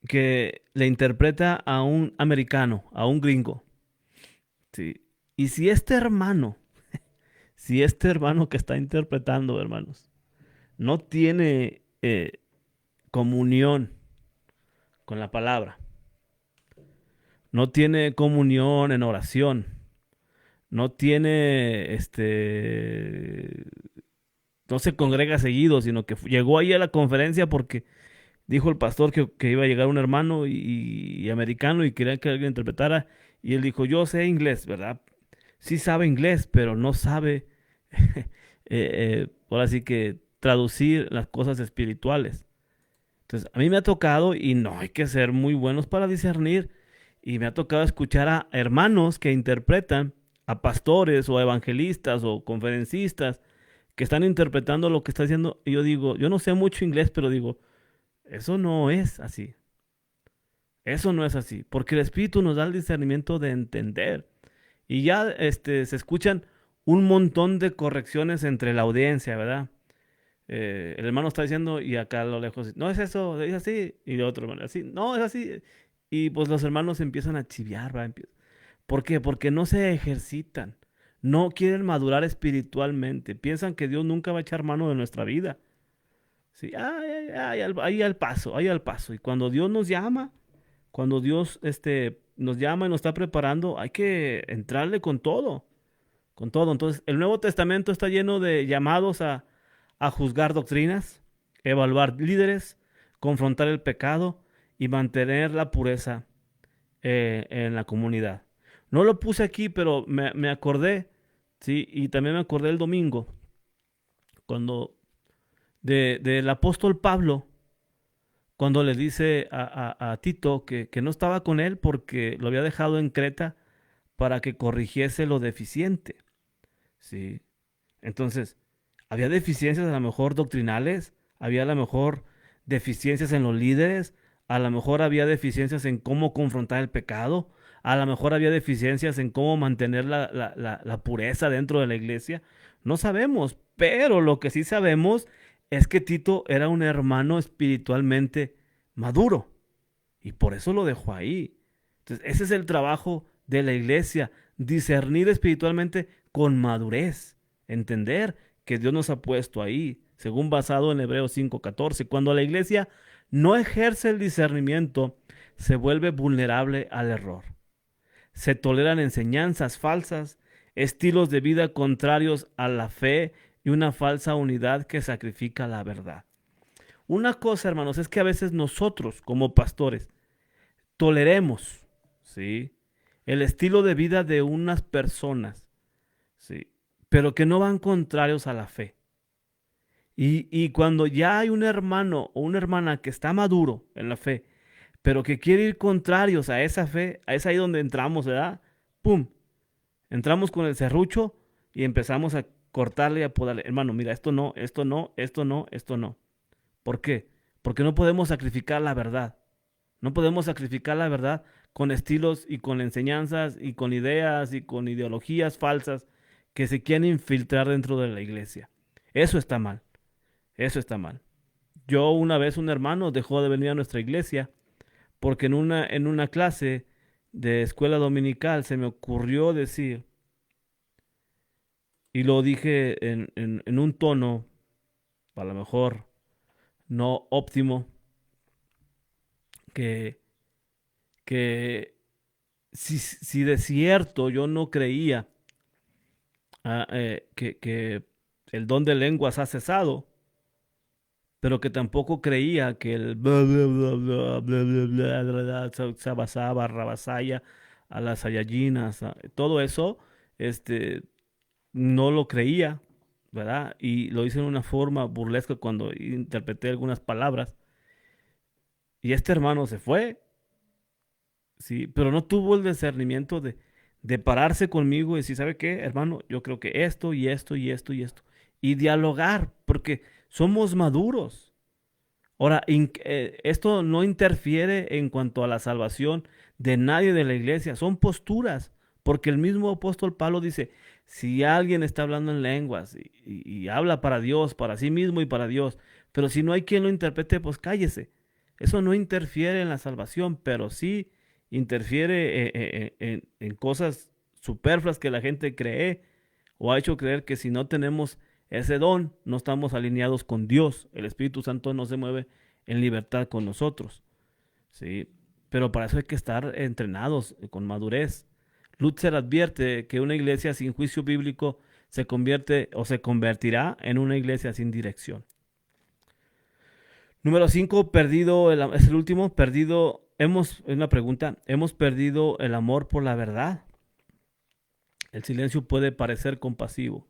Que le interpreta a un americano, a un gringo, ¿sí? Y si este hermano que está interpretando, hermanos, no tiene comunión con la palabra, no tiene comunión en oración, no tiene, no se congrega seguido, sino que llegó ahí a la conferencia porque dijo el pastor que iba a llegar un hermano y americano y quería que alguien interpretara. Y él dijo, yo sé inglés, ¿verdad? Sí sabe inglés, pero no sabe, ahora sí que traducir las cosas espirituales. Entonces, a mí me ha tocado, y no hay que ser muy buenos para discernir, y me ha tocado escuchar a hermanos que interpretan, a pastores o a evangelistas o conferencistas que están interpretando lo que está diciendo. Y yo digo, yo no sé mucho inglés, pero digo, eso no es así. Eso no es así, porque el Espíritu nos da el discernimiento de entender. Y ya se escuchan un montón de correcciones entre la audiencia, ¿verdad? El hermano está diciendo y acá a lo lejos, no es eso, es así. Y el otro hermano, así, no, es así. Y pues los hermanos empiezan a chiviar, ¿verdad? ¿Por qué? Porque no se ejercitan, no quieren madurar espiritualmente, piensan que Dios nunca va a echar mano de nuestra vida. Sí, ahí al paso, ahí al paso. Y cuando Dios nos llama, cuando Dios nos llama y nos está preparando, hay que entrarle con todo, con todo. Entonces, el Nuevo Testamento está lleno de llamados a juzgar doctrinas, evaluar líderes, confrontar el pecado y mantener la pureza en la comunidad. No lo puse aquí, pero me acordé, ¿sí? Y también me acordé el domingo, cuando del apóstol Pablo, cuando le dice a Tito que no estaba con él porque lo había dejado en Creta para que corrigiese lo deficiente, ¿sí? Entonces, había deficiencias a lo mejor doctrinales, había a lo mejor deficiencias en los líderes, a lo mejor había deficiencias en cómo confrontar el pecado, a lo mejor había deficiencias en cómo mantener la pureza dentro de la iglesia. No sabemos, pero lo que sí sabemos es que Tito era un hermano espiritualmente maduro y por eso lo dejó ahí. Entonces, ese es el trabajo de la iglesia, discernir espiritualmente con madurez, entender que Dios nos ha puesto ahí, según basado en Hebreos 5:14. Cuando la iglesia no ejerce el discernimiento, se vuelve vulnerable al error. Se toleran enseñanzas falsas, estilos de vida contrarios a la fe y una falsa unidad que sacrifica la verdad. Una cosa, hermanos, es que a veces nosotros, como pastores, toleremos, ¿sí? El estilo de vida de unas personas, ¿sí? Pero que no van contrarios a la fe. Y cuando ya hay un hermano o una hermana que está maduro en la fe, pero que quiere ir contrarios a esa fe, es ahí donde entramos, ¿verdad? ¡Pum! Entramos con el serrucho y empezamos a cortarle y a podarle. Hermano, mira, esto no, esto no, esto no, esto no. ¿Por qué? Porque no podemos sacrificar la verdad. No podemos sacrificar la verdad con estilos y con enseñanzas y con ideas y con ideologías falsas que se quieren infiltrar dentro de la iglesia. Eso está mal. Eso está mal. Yo una vez un hermano dejó de venir a nuestra iglesia porque en una clase de escuela dominical se me ocurrió decir, y lo dije en un tono, a lo mejor no óptimo, que, que si de cierto yo no creía que el don de lenguas ha cesado, pero que tampoco creía que el bla, bla, bla, bla, bla, bla, bla, bla, sabasaba, rabasaya, a las sayayinas, todo eso, este, no lo creía, ¿verdad? Y lo hice en una forma burlesca cuando interpreté algunas palabras. Y este hermano se fue, sí, pero no tuvo el discernimiento de pararse conmigo y decir, ¿sabe qué, hermano? Yo creo que esto y esto y esto y esto. Y dialogar, porque somos maduros. Ahora, esto no interfiere en cuanto a la salvación de nadie de la iglesia, son posturas, porque el mismo apóstol Pablo dice, si alguien está hablando en lenguas y habla para Dios, para sí mismo y para Dios, pero si no hay quien lo interprete, pues cállese. Eso no interfiere en la salvación, pero sí interfiere en cosas superfluas que la gente cree o ha hecho creer que si no tenemos ese don, no estamos alineados con Dios. El Espíritu Santo no se mueve en libertad con nosotros, ¿sí? Pero para eso hay que estar entrenados con madurez. Lutzer advierte que una iglesia sin juicio bíblico se convierte o se convertirá en una iglesia sin dirección. Número 5, es el último, es una pregunta, ¿hemos perdido el amor por la verdad? El silencio puede parecer compasivo,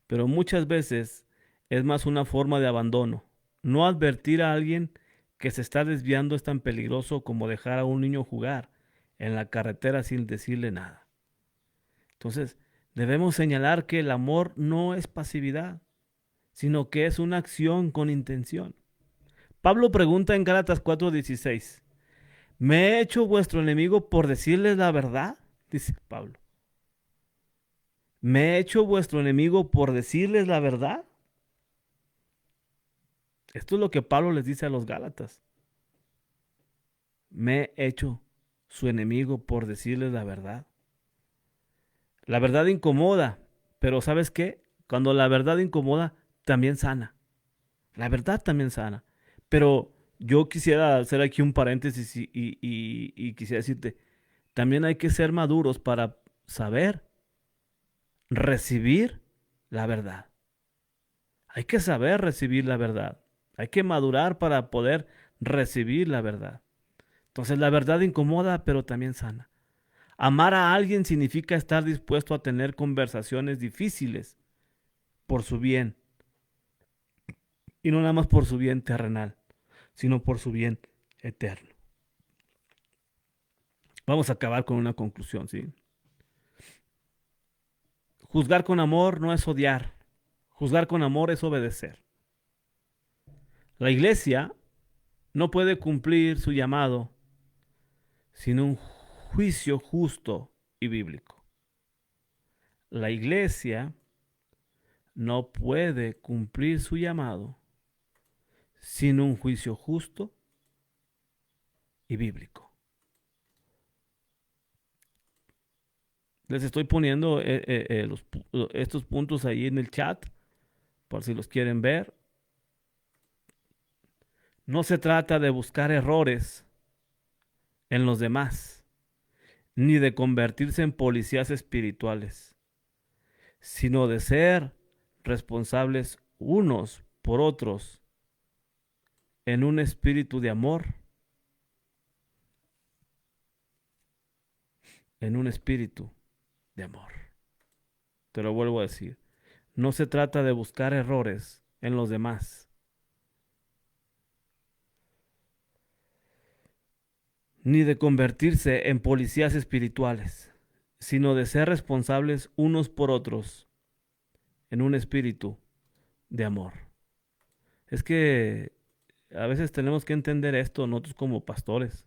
pero muchas veces es más una forma de abandono. No advertir a alguien que se está desviando es tan peligroso como dejar a un niño jugar en la carretera sin decirle nada. Entonces, debemos señalar que el amor no es pasividad, sino que es una acción con intención. Pablo pregunta en Gálatas 4:16, ¿me he hecho vuestro enemigo por decirles la verdad? Dice Pablo. ¿Me he hecho vuestro enemigo por decirles la verdad? Esto es lo que Pablo les dice a los Gálatas. Me he hecho su enemigo por decirles la verdad. La verdad incomoda, pero ¿sabes qué? Cuando la verdad incomoda, también sana. La verdad también sana. Pero yo quisiera hacer aquí un paréntesis y quisiera decirte, también hay que ser maduros para saber recibir la verdad. Hay que saber recibir la verdad. Hay que madurar para poder recibir la verdad. Entonces la verdad incomoda, pero también sana. Amar a alguien significa estar dispuesto a tener conversaciones difíciles por su bien. Y no nada más por su bien terrenal, sino por su bien eterno. Vamos a acabar con una conclusión, ¿sí? Juzgar con amor no es odiar. Juzgar con amor es obedecer. La iglesia no puede cumplir su llamado sin un juicio justo y bíblico. La iglesia no puede cumplir su llamado sin un juicio justo y bíblico. Les estoy poniendo estos puntos ahí en el chat, por si los quieren ver. No se trata de buscar errores en los demás, ni de convertirse en policías espirituales, sino de ser responsables unos por otros en un espíritu de amor, en un espíritu de amor. Te lo vuelvo a decir. No se trata de buscar errores en los demás, ni de convertirse en policías espirituales, sino de ser responsables unos por otros en un espíritu de amor. Es que a veces tenemos que entender esto nosotros como pastores.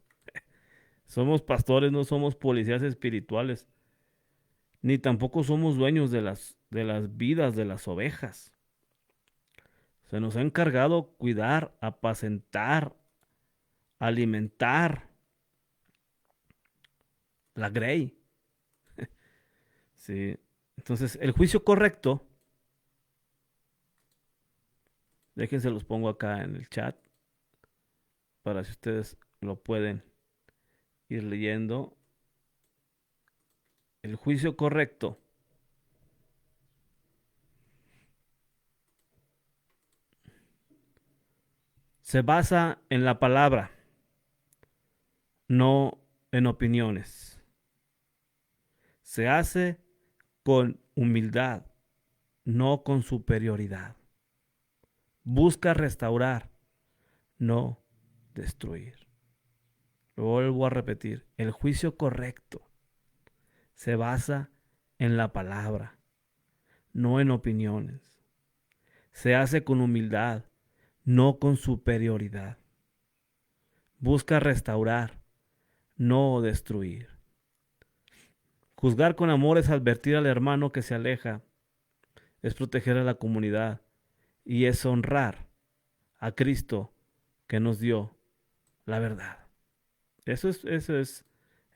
Somos pastores, no somos policías espirituales, ni tampoco somos dueños de las vidas de las ovejas. Se nos ha encargado cuidar, apacentar, alimentar la grey. Sí. Entonces, el juicio correcto, déjense los pongo acá en el chat para si ustedes lo pueden ir leyendo. El juicio correcto se basa en la palabra, no en opiniones. Se hace con humildad, no con superioridad. Busca restaurar, no destruir. Lo vuelvo a repetir, el juicio correcto se basa en la palabra, no en opiniones. Se hace con humildad, no con superioridad. Busca restaurar, no destruir. Juzgar con amor es advertir al hermano que se aleja, es proteger a la comunidad y es honrar a Cristo que nos dio la verdad. Eso es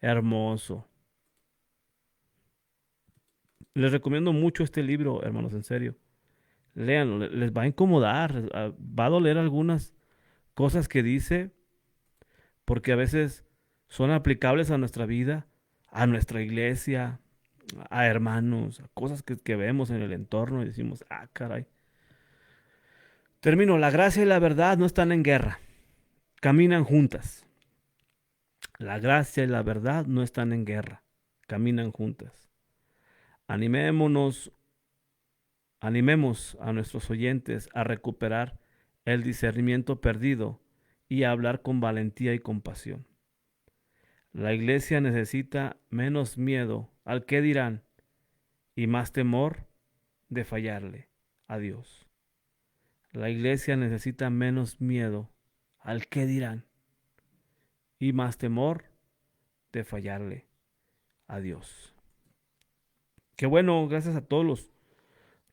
hermoso. Les recomiendo mucho este libro, hermanos, en serio. Léanlo, les va a incomodar, va a doler algunas cosas que dice, porque a veces son aplicables a nuestra vida, a nuestra iglesia, a hermanos, a cosas que vemos en el entorno y decimos, ah, caray. Termino, la gracia y la verdad no están en guerra, caminan juntas. La gracia y la verdad no están en guerra, caminan juntas. Animémonos, animemos a nuestros oyentes a recuperar el discernimiento perdido y a hablar con valentía y compasión. La iglesia necesita menos miedo al qué dirán y más temor de fallarle a Dios. La iglesia necesita menos miedo al qué dirán y más temor de fallarle a Dios. Qué bueno, gracias a todos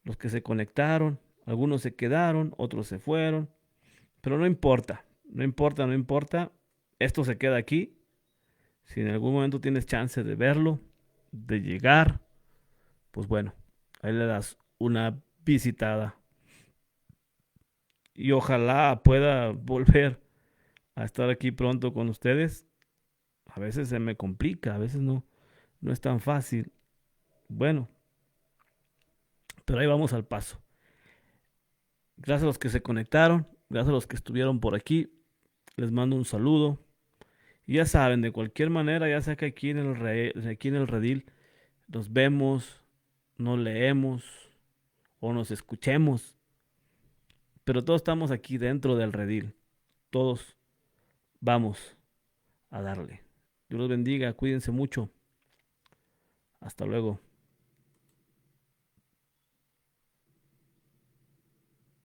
los que se conectaron. Algunos se quedaron, otros se fueron, pero no importa, no importa, no importa. Esto se queda aquí. Si en algún momento tienes chance de verlo, de llegar, pues bueno, ahí le das una visitada. Y ojalá pueda volver a estar aquí pronto con ustedes. A veces se me complica, a veces no es tan fácil. Bueno, pero ahí vamos al paso. Gracias a los que se conectaron, gracias a los que estuvieron por aquí. Les mando un saludo. Y ya saben, de cualquier manera, ya sea que aquí en el redil nos vemos, nos leemos o nos escuchemos, pero todos estamos aquí dentro del redil. Todos vamos a darle. Dios los bendiga, cuídense mucho. Hasta luego.